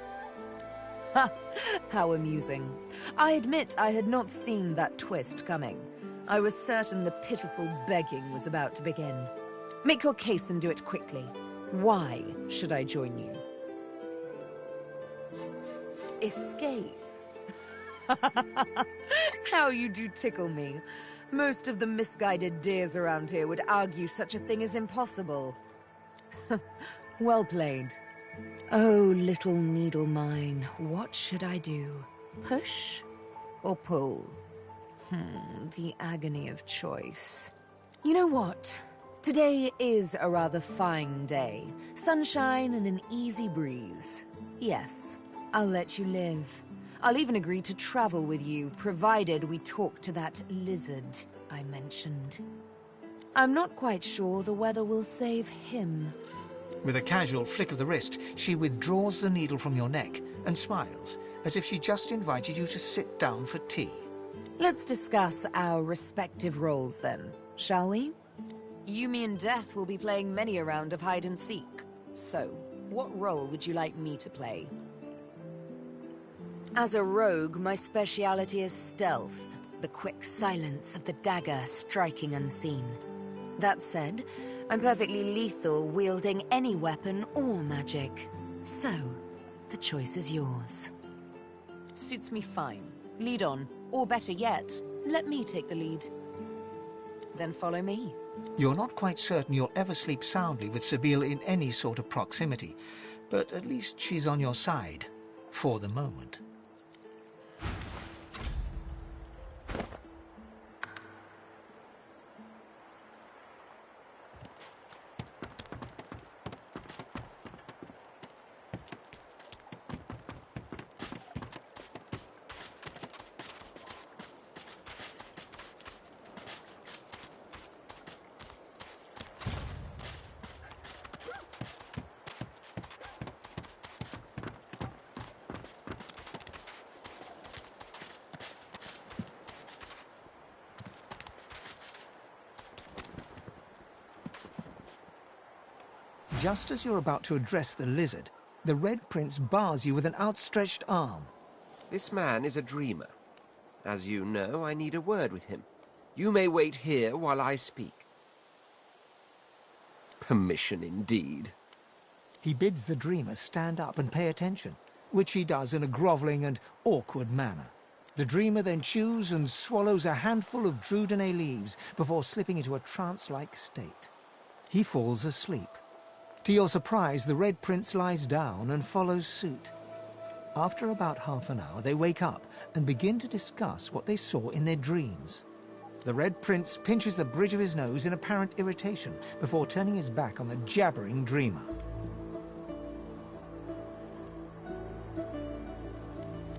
Ha! How amusing. I admit I had not seen that twist coming. I was certain the pitiful begging was about to begin. Make your case and do it quickly. Why should I join you? Escape. How you do tickle me. Most of the misguided dears around here would argue such a thing is impossible. Well played. Oh, little needle mine, what should I do? Push or pull? The agony of choice. You know what? Today is a rather fine day. Sunshine and an easy breeze. Yes, I'll let you live. I'll even agree to travel with you, provided we talk to that lizard I mentioned. I'm not quite sure the weather will save him. With a casual flick of the wrist, she withdraws the needle from your neck and smiles, as if she just invited you to sit down for tea. Let's discuss our respective roles then, shall we? You, me, and Death will be playing many a round of hide and seek. So, what role would you like me to play? As a rogue, my speciality is stealth, the quick silence of the dagger striking unseen. That said, I'm perfectly lethal wielding any weapon or magic. So, the choice is yours. Suits me fine. Lead on, or better yet, let me take the lead. Then follow me. You're not quite certain you'll ever sleep soundly with Sabila in any sort of proximity, but at least she's on your side, for the moment. just as you're about to address the lizard, the Red Prince bars you with an outstretched arm. This man is a dreamer. As you know, I need a word with him. You may wait here while I speak. Permission indeed. He bids the dreamer stand up and pay attention, which he does in a grovelling and awkward manner. The dreamer then chews and swallows a handful of Drudene leaves before slipping into a trance-like state. He falls asleep. To your surprise, the Red Prince lies down and follows suit. After about half an hour, they wake up and begin to discuss what they saw in their dreams. The Red Prince pinches the bridge of his nose in apparent irritation before turning his back on the jabbering dreamer.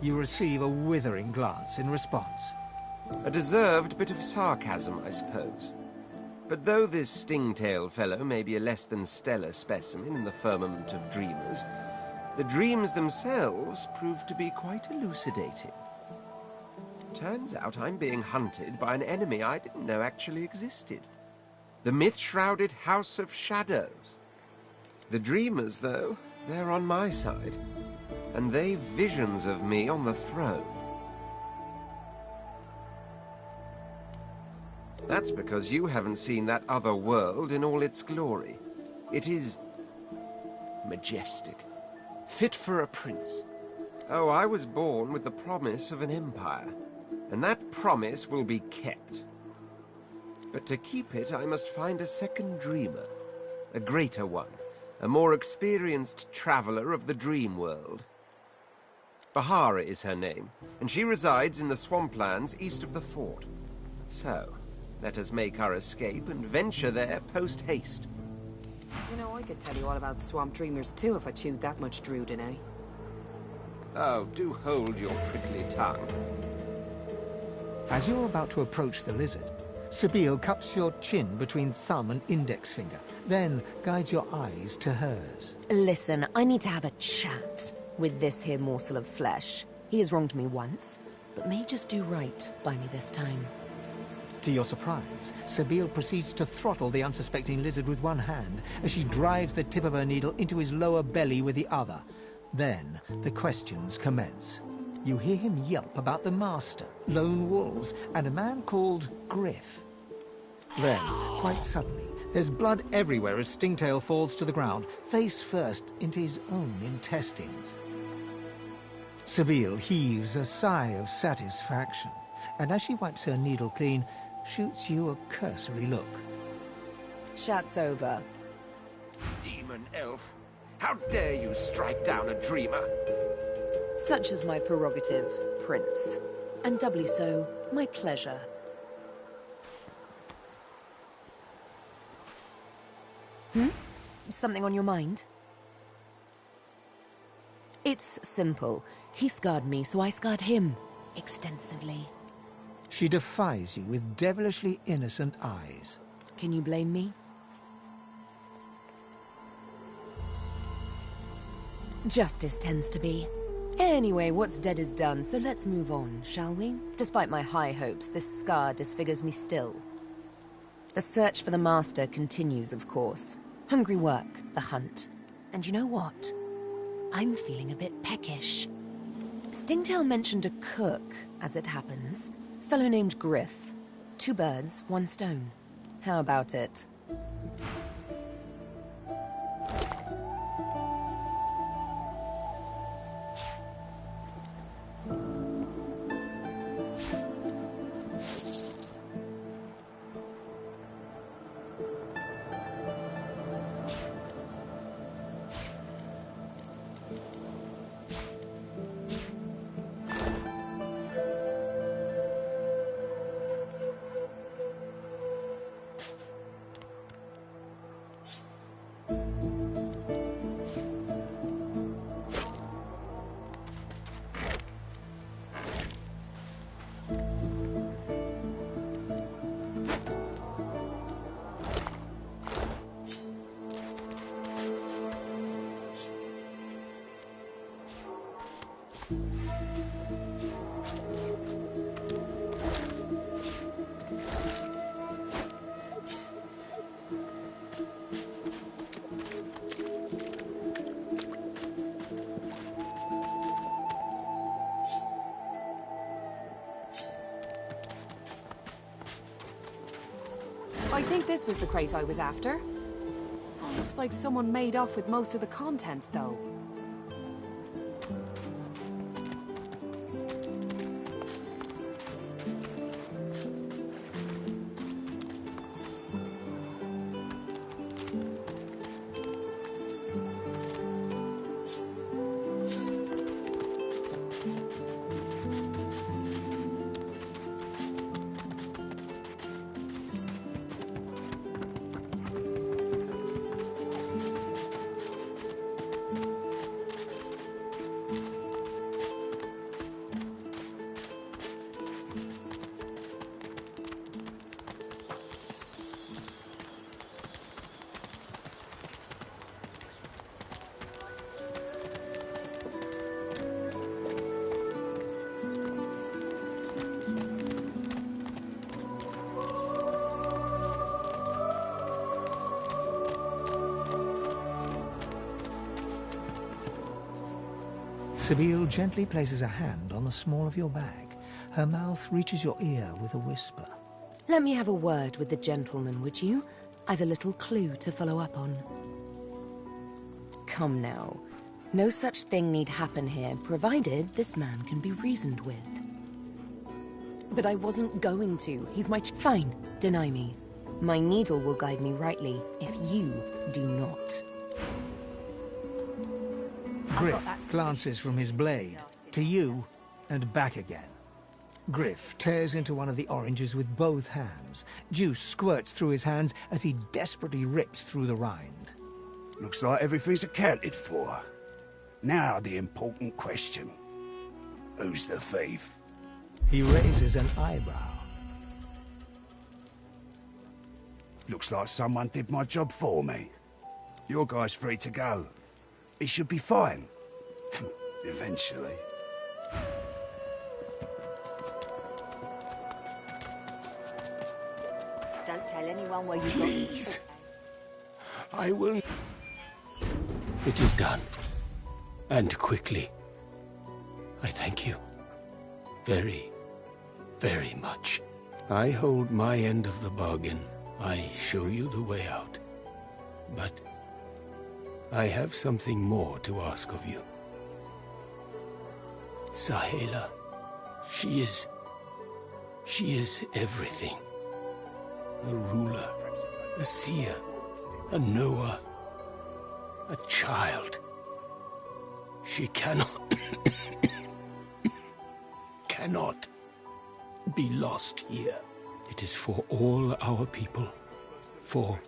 You receive a withering glance in response. A deserved bit of sarcasm, I suppose. But though this sting-tailed fellow may be a less than stellar specimen in the firmament of dreamers, the dreams themselves prove to be quite elucidating. Turns out I'm being hunted by an enemy I didn't know actually existed. The myth-shrouded House of Shadows. The dreamers, though, they're on my side. And they've visions of me on the throne. That's because you haven't seen that other world in all its glory. It is majestic, fit for a prince. Oh, I was born with the promise of an empire, and that promise will be kept. But to keep it, I must find a second dreamer, a greater one, a more experienced traveler of the dream world. Bahara is her name, and she resides in the swamplands east of the fort. So, let us make our escape and venture there post-haste. You know, I could tell you all about swamp dreamers too if I chewed that much Drudene. Oh, do hold your prickly tongue. As you're about to approach the lizard, Sabine cups your chin between thumb and index finger, then guides your eyes to hers. Listen, I need to have a chat with this here morsel of flesh. He has wronged me once, but may just do right by me this time. To your surprise, Sabine proceeds to throttle the unsuspecting lizard with one hand as she drives the tip of her needle into his lower belly with the other. Then the questions commence. You hear him yelp about the master, lone wolves, and a man called Griff. Then, quite suddenly, there's blood everywhere as Stingtail falls to the ground, face first into his own intestines. Sabine heaves a sigh of satisfaction, and as she wipes her needle clean, shoots you a cursory look. Chat's over. Demon elf, how dare you strike down a dreamer? Such is my prerogative, Prince. And doubly so, my pleasure. Something on your mind? It's simple. He scarred me, so I scarred him. Extensively. She defies you with devilishly innocent eyes. Can you blame me? Justice tends to be. Anyway, what's dead is done, so let's move on, shall we? Despite my high hopes, this scar disfigures me still. The search for the master continues, of course. Hungry work, the hunt. And you know what? I'm feeling a bit peckish. Stingtail mentioned a cook, as it happens. Fellow named Griff. 2 birds, 1 stone. How about it? I think this was the crate I was after. Oh, looks like someone made off with most of the contents, though. Sabine gently places a hand on the small of your bag. Her mouth reaches your ear with a whisper. Let me have a word with the gentleman, would you? I've a little clue to follow up on. Come now. No such thing need happen here, provided this man can be reasoned with. But I wasn't going to. He's my Fine, deny me. My needle will guide me rightly, if you do not. Griff glances from his blade to you and back again. Griff tears into one of the oranges with both hands. Juice squirts through his hands as he desperately rips through the rind. Looks like everything's accounted for. Now the important question. Who's the thief? He raises an eyebrow. Looks like someone did my job for me. Your guy's free to go. He should be fine. Eventually. Don't tell anyone where you Please. I will... It is done. And quickly. I thank you. Very, very much. I hold my end of the bargain. I show you the way out. But I have something more to ask of you. Sahela, she is everything. A ruler, a seer, a knower, a child. She cannot be lost here. It is for all our people, for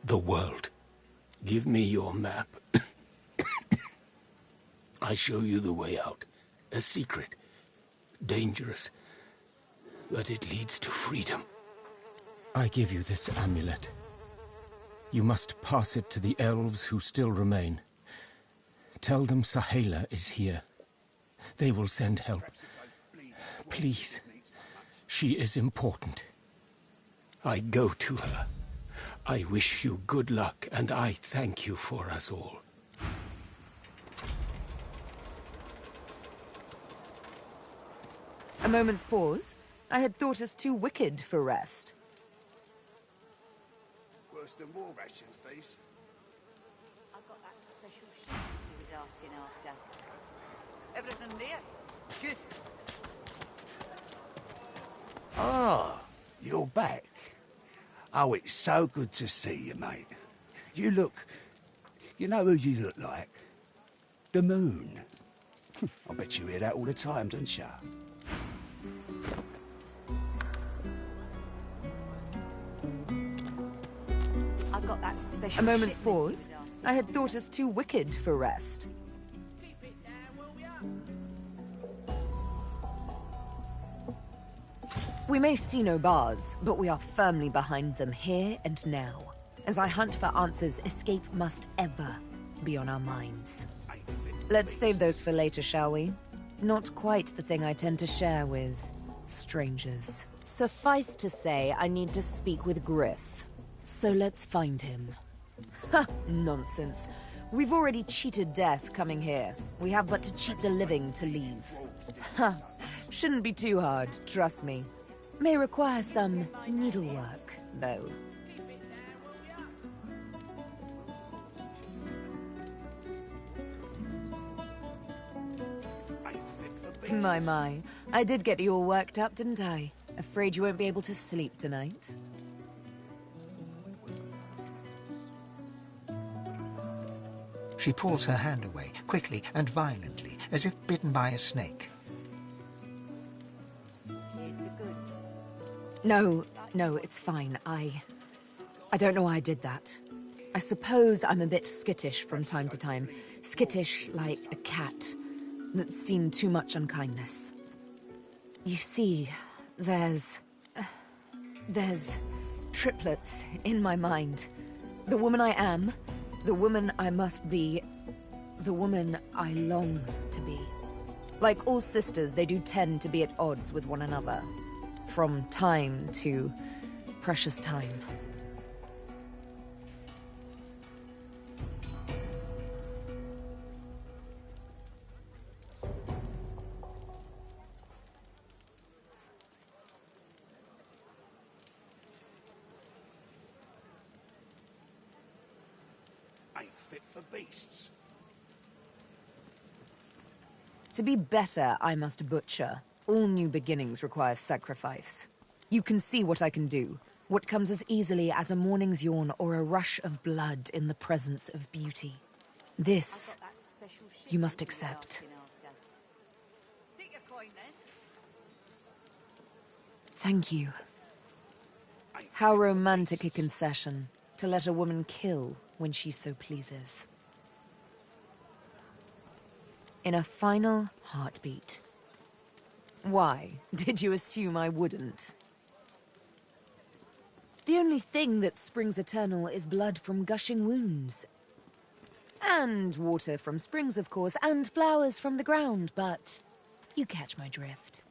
the world. Give me your map. I show you the way out. A secret. Dangerous. But it leads to freedom. I give you this amulet. You must pass it to the elves who still remain. Tell them Sahela is here. They will send help. Please. She is important. I go to her. I wish you good luck, and I thank you for us all. A moment's pause. I had thought us too wicked for rest. Worse than war rations, these. I've got that special sheet he was asking after. Everything there? Good. Ah, you're back. Oh, it's so good to see you, mate. You know who you look like? The moon. I bet you hear that all the time, don't you? I've got that special A moment's shipment pause. he was asking. I had thought us too wicked for rest. We may see no bars, but we are firmly behind them here and now. As I hunt for answers, escape must ever be on our minds. Let's save those for later, shall we? Not quite the thing I tend to share with strangers. Suffice to say, I need to speak with Griff. So let's find him. Ha! Nonsense. We've already cheated death coming here. We have but to cheat the living to leave. Ha! Shouldn't be too hard, trust me. May require some needlework. though. My. I did get you all worked up, didn't I? Afraid you won't be able to sleep tonight. She pulls her hand away, quickly and violently, as if bitten by a snake. Here's the goods. No, it's fine. I don't know why I did that. I suppose I'm a bit skittish from time to time. Skittish like a cat that's seen too much unkindness. You see, there's triplets in my mind. The woman I am, the woman I must be, the woman I long to be. Like all sisters, they do tend to be at odds with one another. From time to precious time. Ain't fit for beasts. To be better, I must butcher. All new beginnings require sacrifice. You can see what I can do. What comes as easily as a morning's yawn or a rush of blood in the presence of beauty. This, you must accept. Thank you. How romantic a concession, to let a woman kill when she so pleases. In a final heartbeat. Why? Did you assume I wouldn't? The only thing that springs eternal is blood from gushing wounds. And water from springs, of course, and flowers from the ground, but you catch my drift.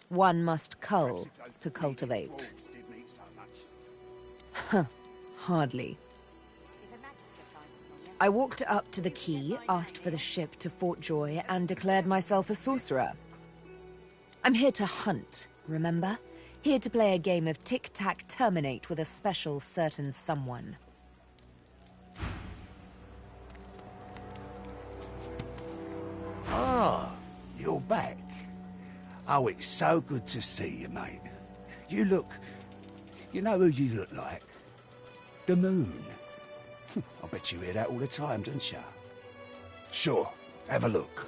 One must cull to cultivate. Huh, hardly. I walked up to the quay, asked for the ship to Fort Joy, and declared myself a sorcerer. I'm here to hunt, remember? Here to play a game of tic-tac-terminate with a special certain someone. Ah, you're back. Oh, it's so good to see you, mate. You know who you look like? The moon. I bet you hear that all the time, don't you? Sure, have a look.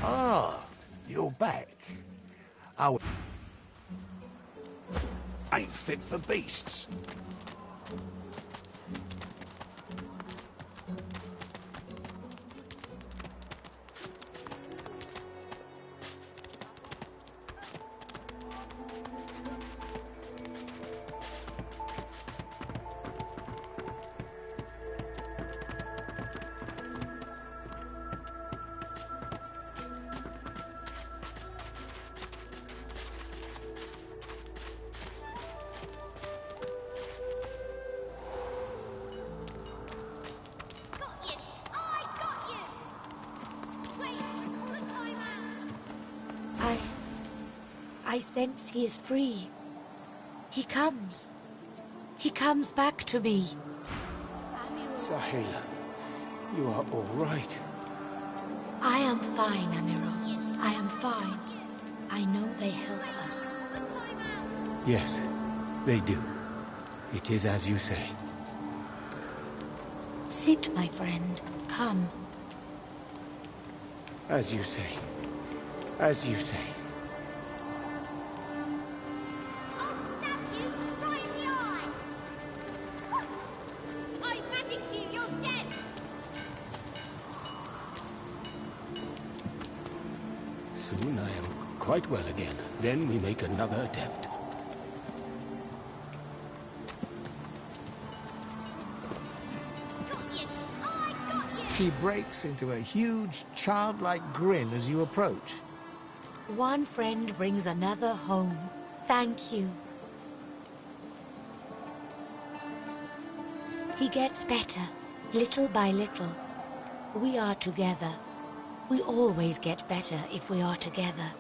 Ah, you're back. Oh, ain't fit for beasts. I sense he is free. He comes. He comes back to me. Sahela, you are all right. I am fine, Amiro. I am fine. I know they help us. Yes, they do. It is as you say. Sit, my friend. Come. As you say. As you say. Soon I am quite well again. Then we make another attempt. She breaks into a huge, childlike grin as you approach. One friend brings another home. Thank you. He gets better, little by little. We are together. We always get better if we are together.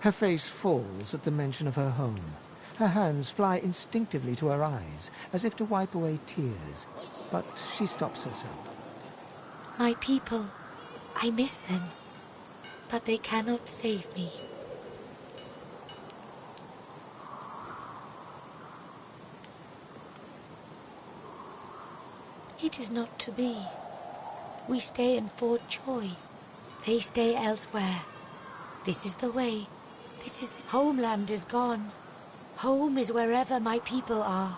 Her face falls at the mention of her home. Her hands fly instinctively to her eyes, as if to wipe away tears, but she stops herself. My people, I miss them, but they cannot save me. It is not to be. We stay in Fort Joy. They stay elsewhere. This is the way. Homeland is gone. Home is wherever my people are.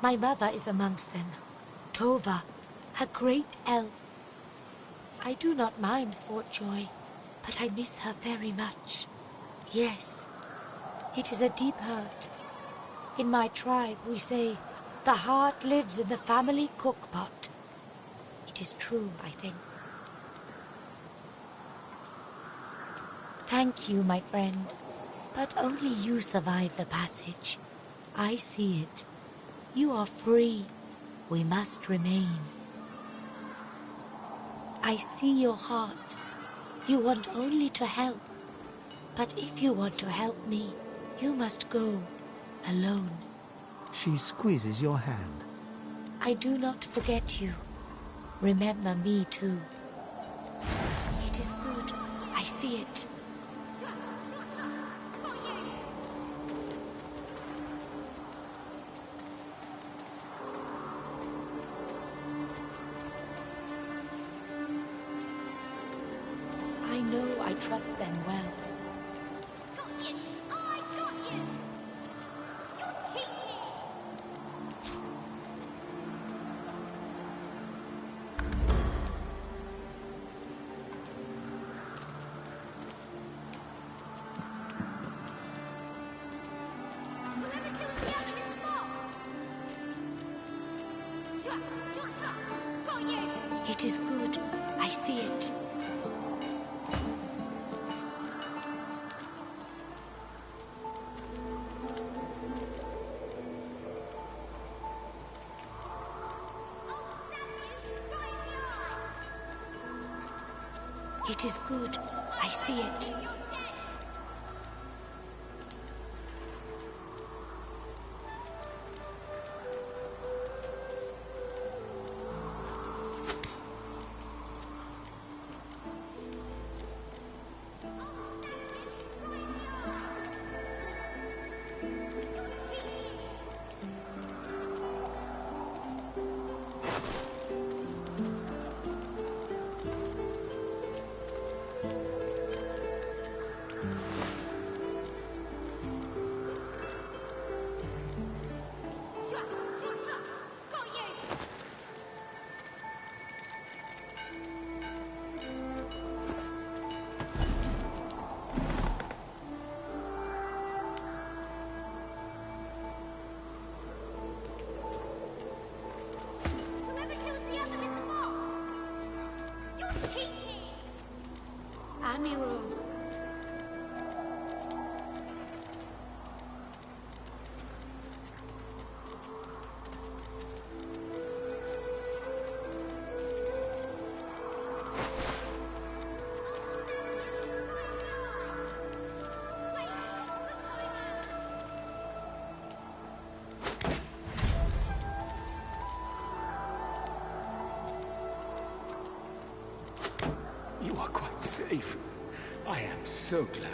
My mother is amongst them. Tova, a great elf. I do not mind Fort Joy, but I miss her very much. Yes, it is a deep hurt. In my tribe, we say, the heart lives in the family cookpot. It is true, I think. Thank you, my friend. But only you survive the passage. I see it. You are free. We must remain. I see your heart. You want only to help. But if you want to help me, you must go alone. She squeezes your hand. I do not forget you. Remember me too. It is good. I see it. I know I trust them well. It is good. I see it. It is good. I see it. Amiro. You are quite safe. I am so glad.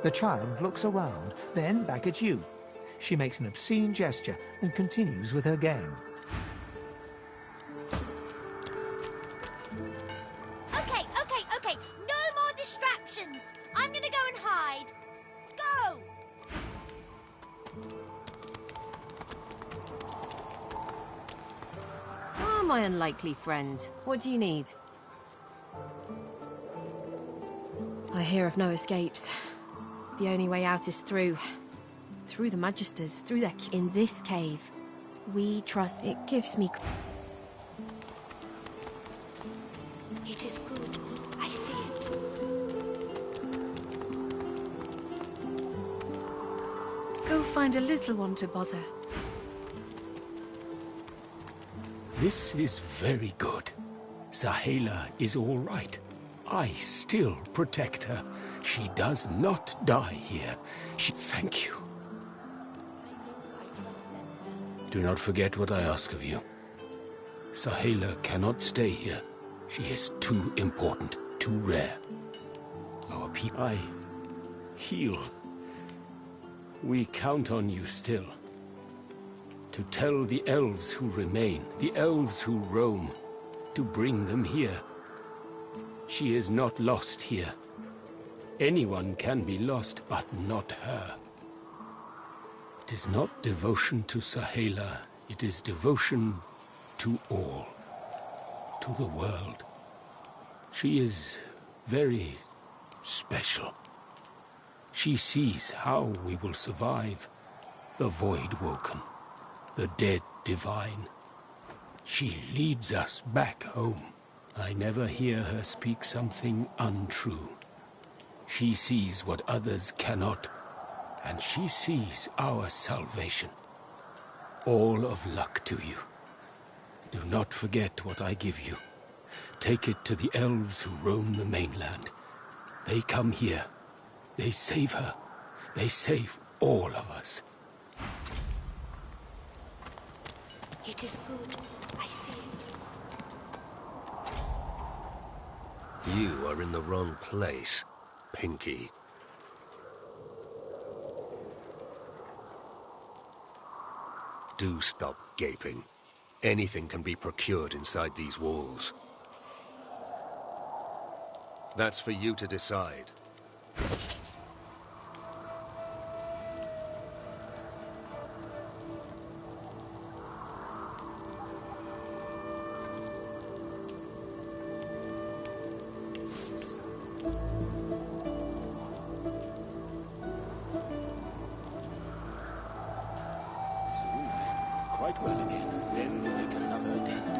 The child looks around, then back at you. She makes an obscene gesture and continues with her game. Okay. No more distractions. I'm gonna go and hide. Go! Ah, my unlikely friend. What do you need? I hear of no escapes. The only way out is through the Magisters, through their... In this cave, we trust... It gives me... It is good. I see it. Go find a little one to bother. This is very good. Sahela is all right. I still protect her. She does not die here. Thank you. Do not forget what I ask of you. Sahela cannot stay here. She is too important, too rare. Our people... I heal. We count on you still. To tell the elves who remain, the elves who roam, to bring them here. She is not lost here. Anyone can be lost, but not her. It is not devotion to Sahela, it is devotion to all, to the world. She is very special. She sees how we will survive, the void woken, the dead divine. She leads us back home. I never hear her speak something untrue. She sees what others cannot, and she sees our salvation. All of luck to you. Do not forget what I give you. Take it to the elves who roam the mainland. They come here. They save her. They save all of us. It is good. I see it. You are in the wrong place, Pinky. Do stop gaping. Anything can be procured inside these walls. That's for you to decide. Quite well again. Then we make another attempt.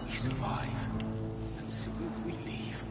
Survive, and soon we leave.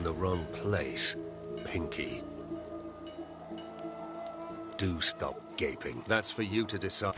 the wrong place, Pinky. Do stop gaping. That's for you to decide.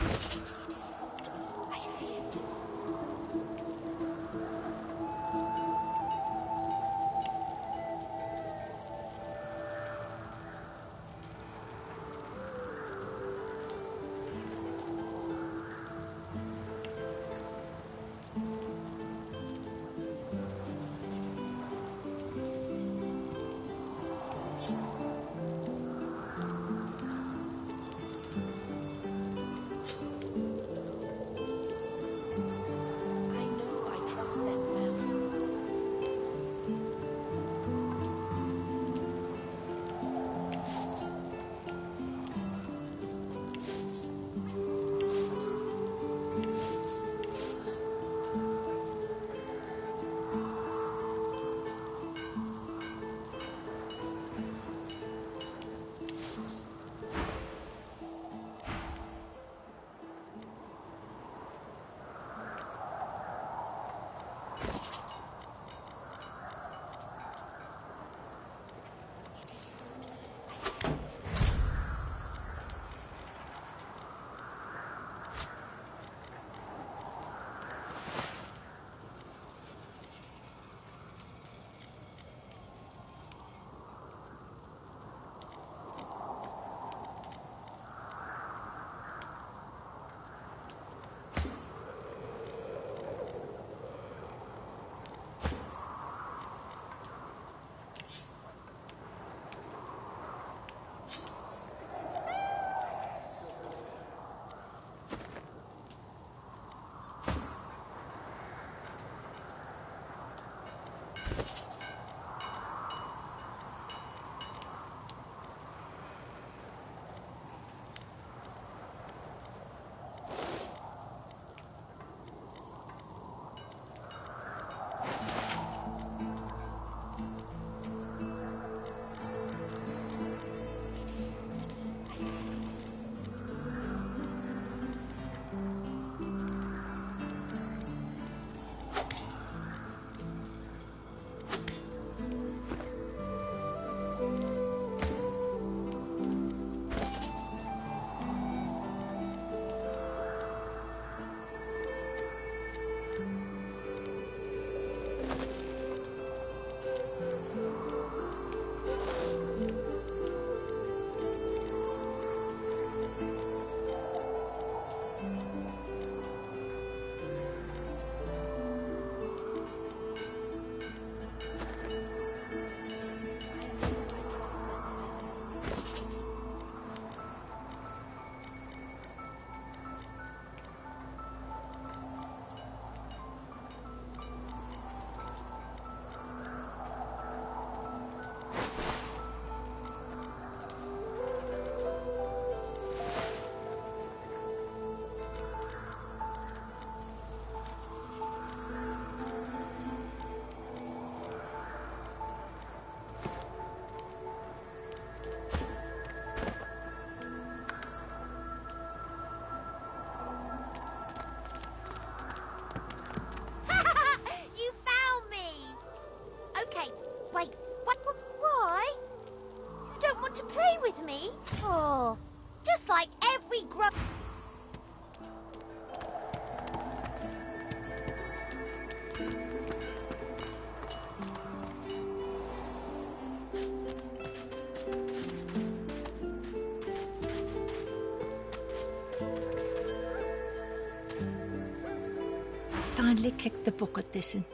Finally kicked the bucket this in.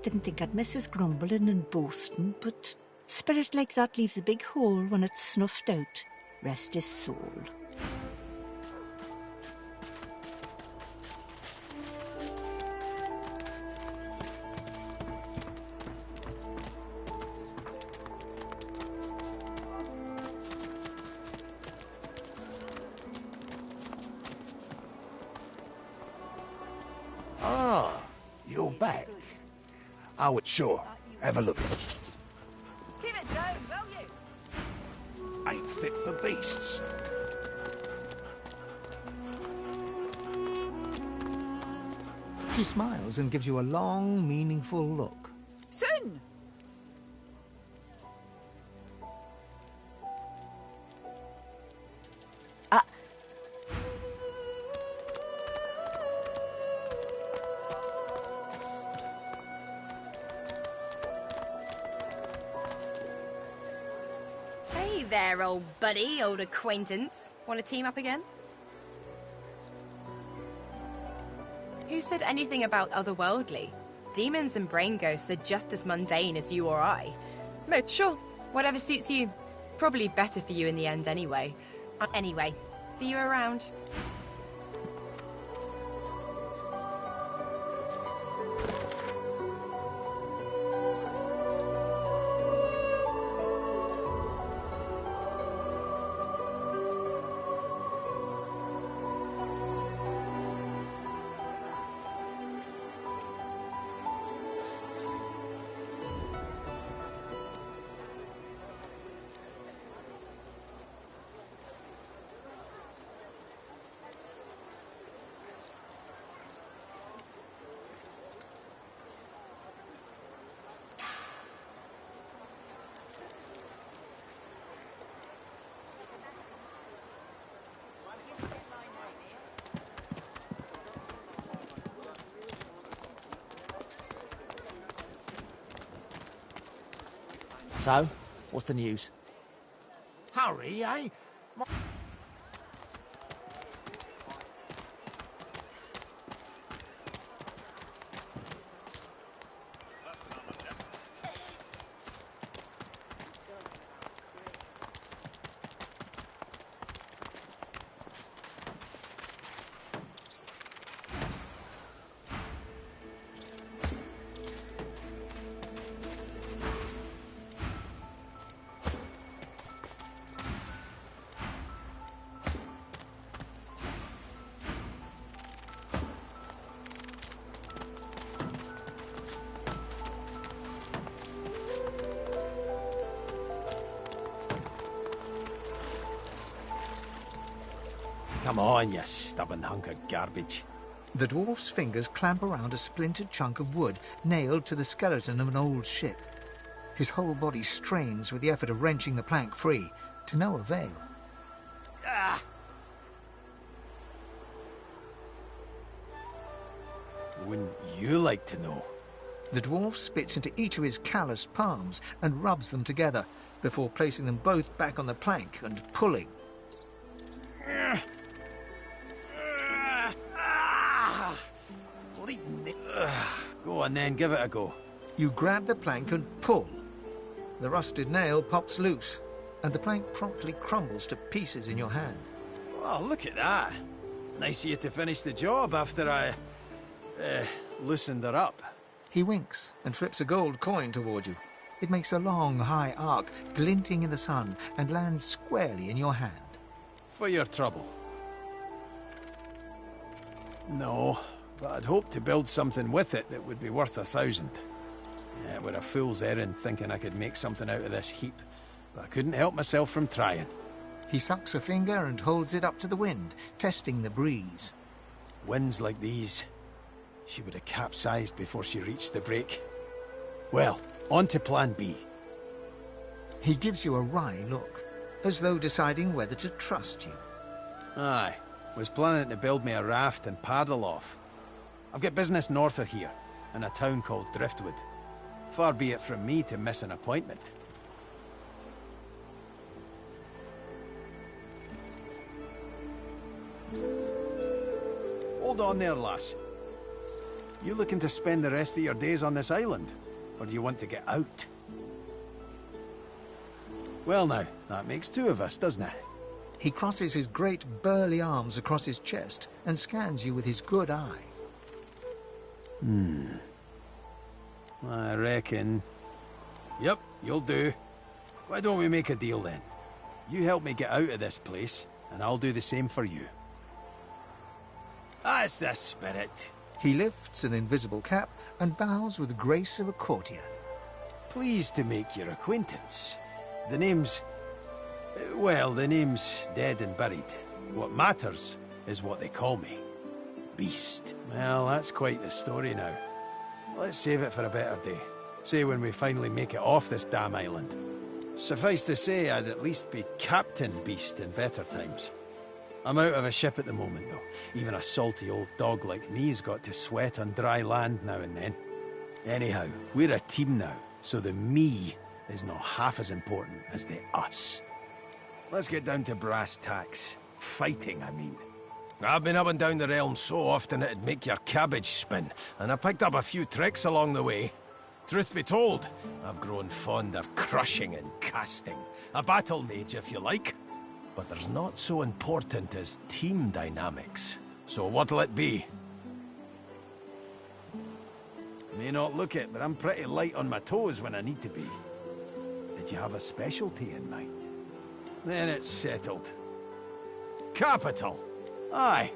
Didn't think I'd miss his grumbling and boasting, but spirit like that leaves a big hole when it's snuffed out. Rest his soul. Ah, you're back. Oh, sure. Have a look. Keep it down, will you? Ain't fit for beasts. She smiles and gives you a long, meaningful look. Soon! there, old buddy, old acquaintance. Want to team up again? Who said anything about otherworldly? Demons and brain ghosts are just as mundane as you or I. Sure, whatever suits you. Probably better for you in the end anyway. Anyway, see you around. So, what's the news? Hurry, eh? Come on, you stubborn hunk of garbage. The dwarf's fingers clamp around a splintered chunk of wood nailed to the skeleton of an old ship. His whole body strains with the effort of wrenching the plank free, to no avail. Ah! Wouldn't you like to know? The dwarf spits into each of his calloused palms and rubs them together, before placing them both back on the plank and pulling. Go on then, give it a go. You grab the plank and pull. The rusted nail pops loose, and the plank promptly crumbles to pieces in your hand. Oh, look at that. Nice of you to finish the job after I... loosened her up. He winks and flips a gold coin toward you. It makes a long, high arc, glinting in the sun, and lands squarely in your hand. For your trouble. No, but I'd hoped to build something with it that would be worth 1,000. Yeah, it were a fool's errand thinking I could make something out of this heap, but I couldn't help myself from trying. He sucks a finger and holds it up to the wind, testing the breeze. Winds like these, she would have capsized before she reached the break. Well, on to plan B. He gives you a wry look, as though deciding whether to trust you. Aye, was planning to build me a raft and paddle off. I've got business north of here, in a town called Driftwood. Far be it from me to miss an appointment. Hold on there, lass. You looking to spend the rest of your days on this island? Or do you want to get out? Well now, that makes two of us, doesn't it? He crosses his great burly arms across his chest and scans you with his good eye. I reckon... Yep, you'll do. Why don't we make a deal then? You help me get out of this place, and I'll do the same for you. That's the spirit. He lifts an invisible cap and bows with the grace of a courtier. Pleased to make your acquaintance. The name's... well, the name's dead and buried. What matters is what they call me. Beast. Well, that's quite the story now. Let's save it for a better day. Say when we finally make it off this damn island. Suffice to say, I'd at least be Captain Beast in better times. I'm out of a ship at the moment, though. Even a salty old dog like me's got to sweat on dry land now and then. Anyhow, we're a team now, so the me is not half as important as the us. let's get down to brass tacks. Fighting, I mean. I've been up and down the realm so often it'd make your cabbage spin, and I picked up a few tricks along the way. Truth be told, I've grown fond of crushing and casting. A battle mage, if you like. But there's not so important as team dynamics. So what'll it be? May not look it, but I'm pretty light on my toes when I need to be. Did you have a specialty in mind? Then it's settled. Capital! Aye.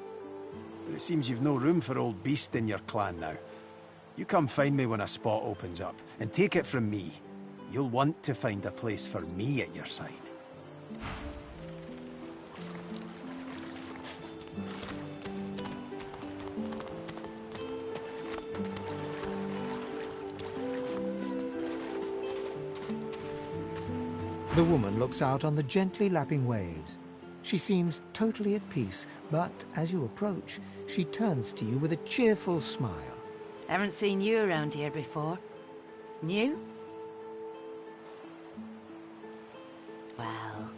But it seems you've no room for old beast in your clan now. You come find me when a spot opens up, and take it from me. You'll want to find a place for me at your side. The woman looks out on the gently lapping waves. She seems totally at peace, but as you approach, she turns to you with a cheerful smile. Haven't seen you around here before. New? Well,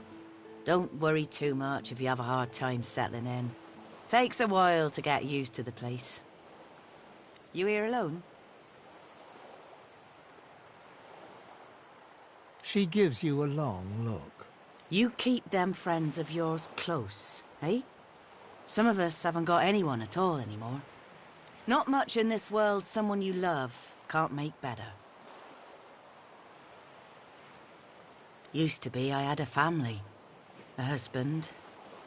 don't worry too much if you have a hard time settling in. Takes a while to get used to the place. You here alone? She gives you a long look. You keep them friends of yours close, eh? Some of us haven't got anyone at all anymore. Not much in this world someone you love can't make better. Used to be I had a family. A husband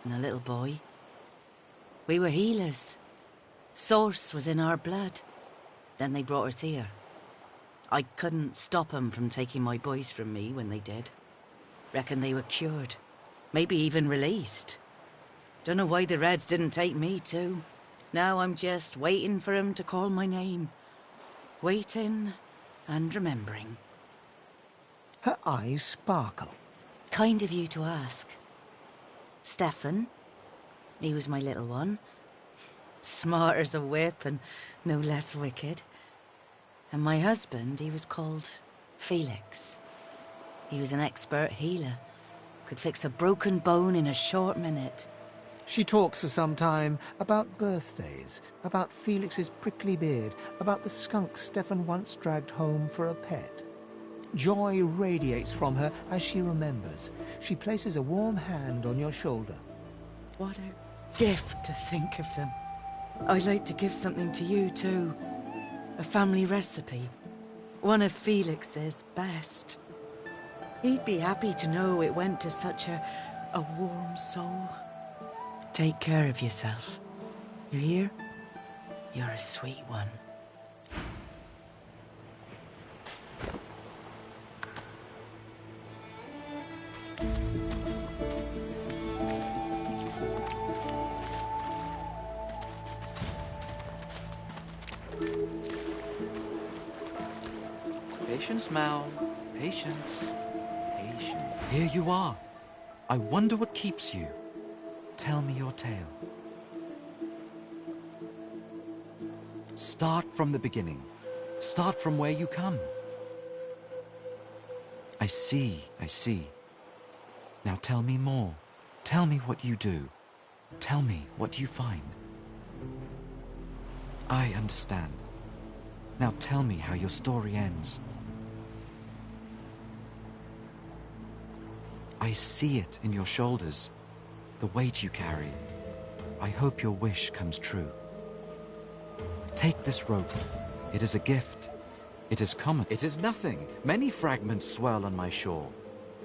and a little boy. We were healers. Source was in our blood. Then they brought us here. I couldn't stop 'em from taking my boys from me when they did. Reckon they were cured. Maybe even released. Don't know why the Reds didn't take me too. Now I'm just waiting for 'em to call my name. Waiting and remembering. Her eyes sparkle. Kind of you to ask. Stefan, he was my little one. Smart as a whip and no less wicked. And my husband, he was called Felix. He was an expert healer. Could fix a broken bone in a short minute. She talks for some time about birthdays, about Felix's prickly beard, about the skunk Stefan once dragged home for a pet. Joy radiates from her as she remembers. She places a warm hand on your shoulder. What a gift to think of them. I'd like to give something to you too. A family recipe. One of Felix's best. He'd be happy to know it went to such a warm soul. Take care of yourself. You hear? You're a sweet one. Patience, Mal. Patience. Patience. Here you are. I wonder what keeps you. Tell me your tale. Start from the beginning. Start from where you come. I see, I see. Now tell me more. Tell me what you do. Tell me what you find. I understand. Now tell me how your story ends. I see it in your shoulders, the weight you carry. I hope your wish comes true. Take this rope. It is a gift. It is common. It is nothing. Many fragments swirl on my shore.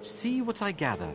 See what I gather.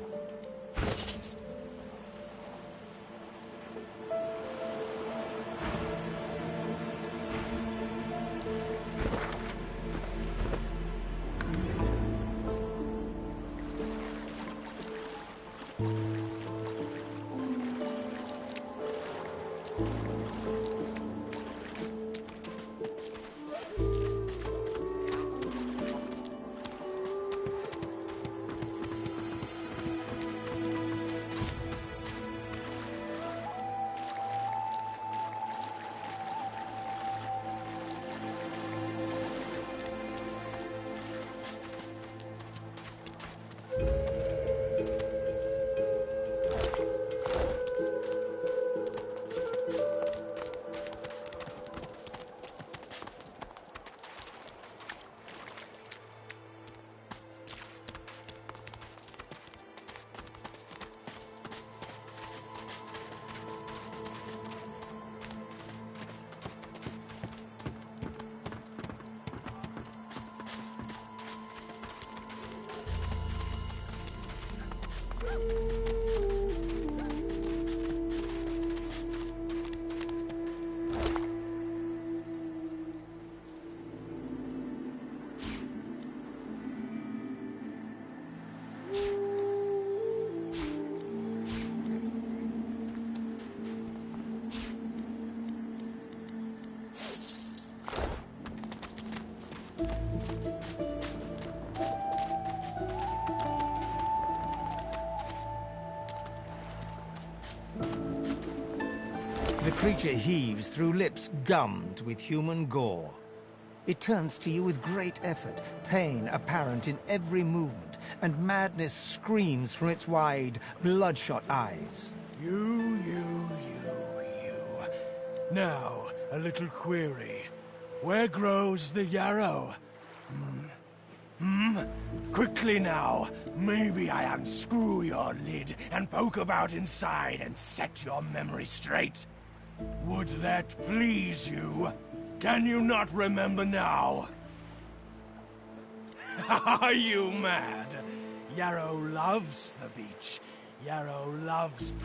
The creature heaves through lips gummed with human gore. It turns to you with great effort, pain apparent in every movement, and madness screams from its wide, bloodshot eyes. You. Now, a little query. Where grows the yarrow? Quickly now. Maybe I unscrew your lid and poke about inside and set your memory straight. Would that please you? Can you not remember now? Are you mad? Yarrow loves the beach. Yarrow loves...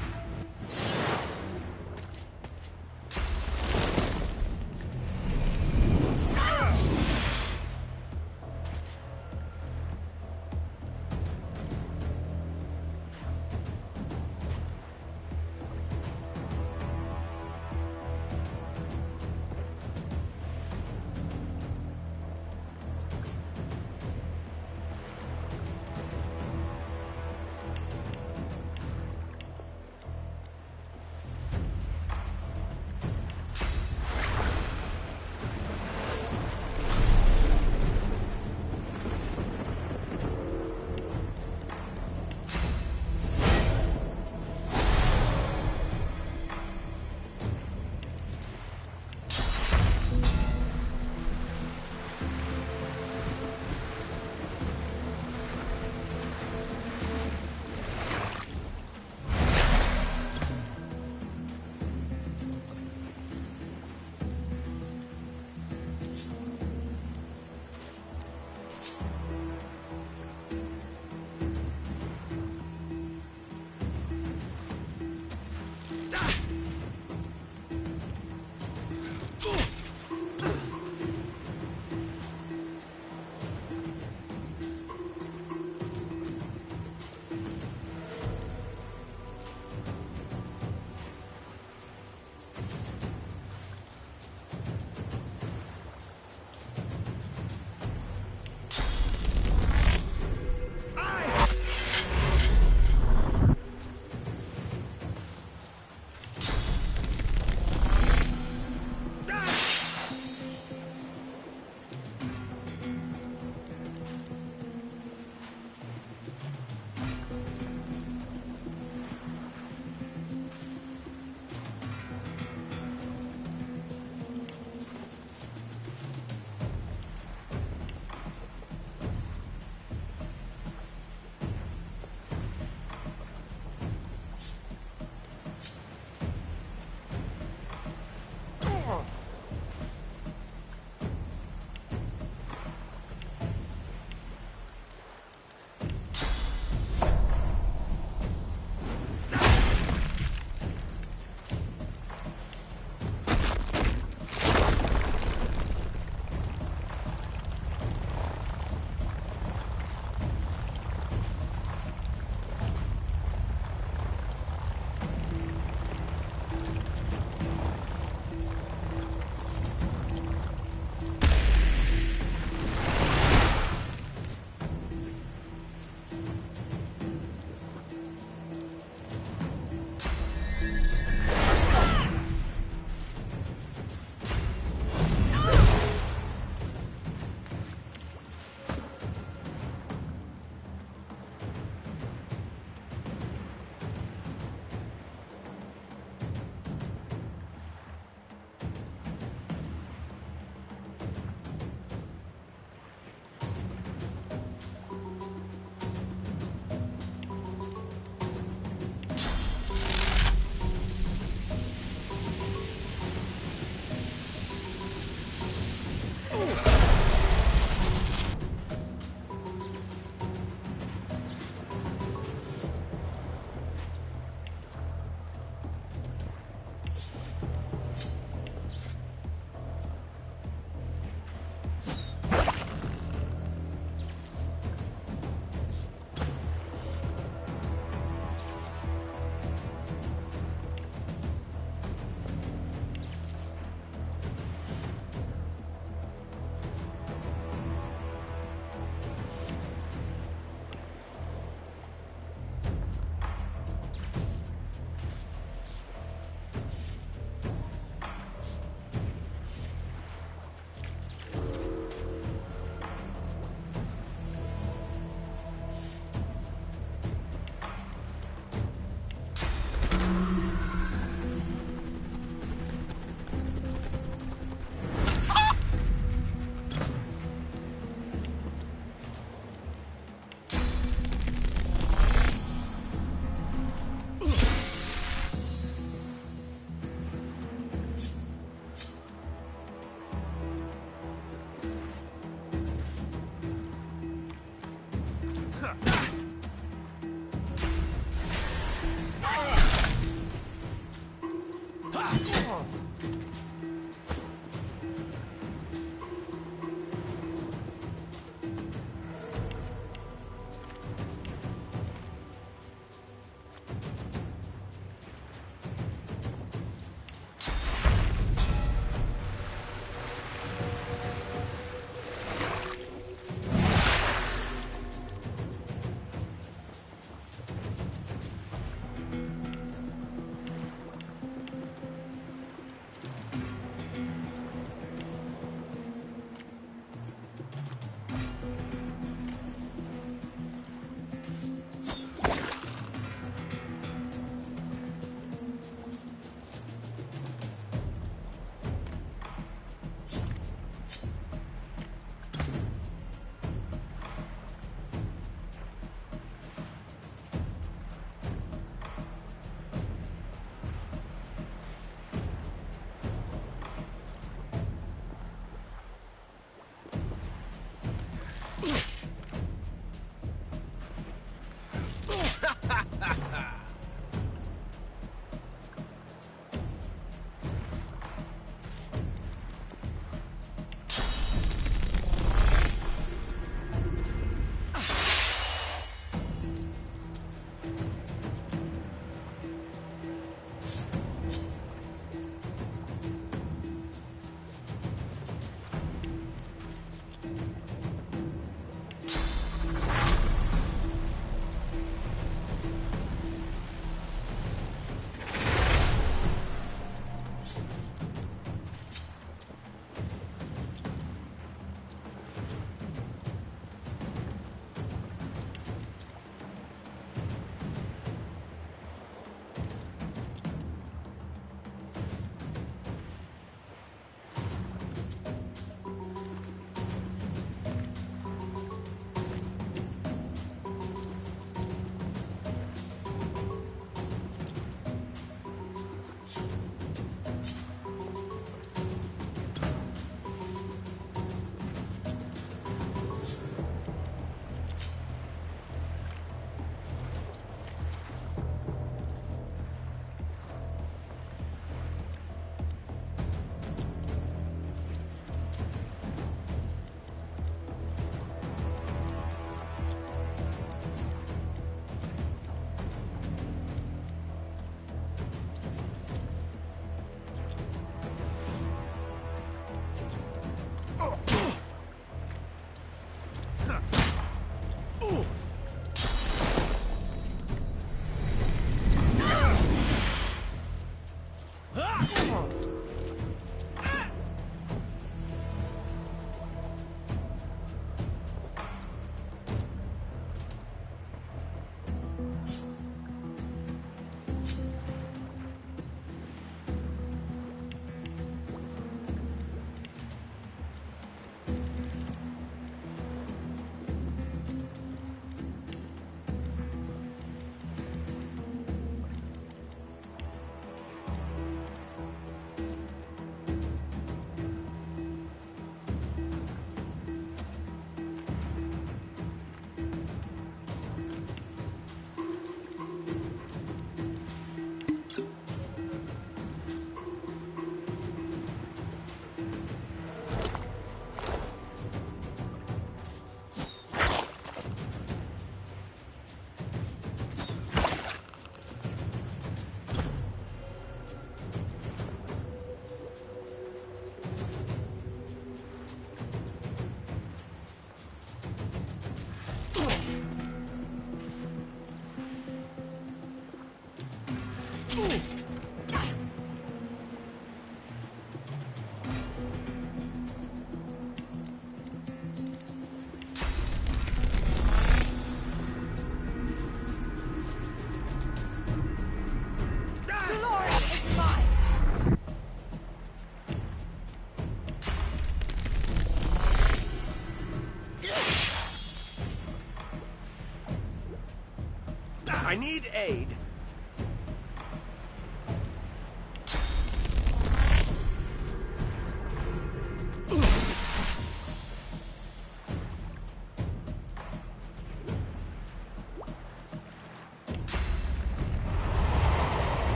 I need aid.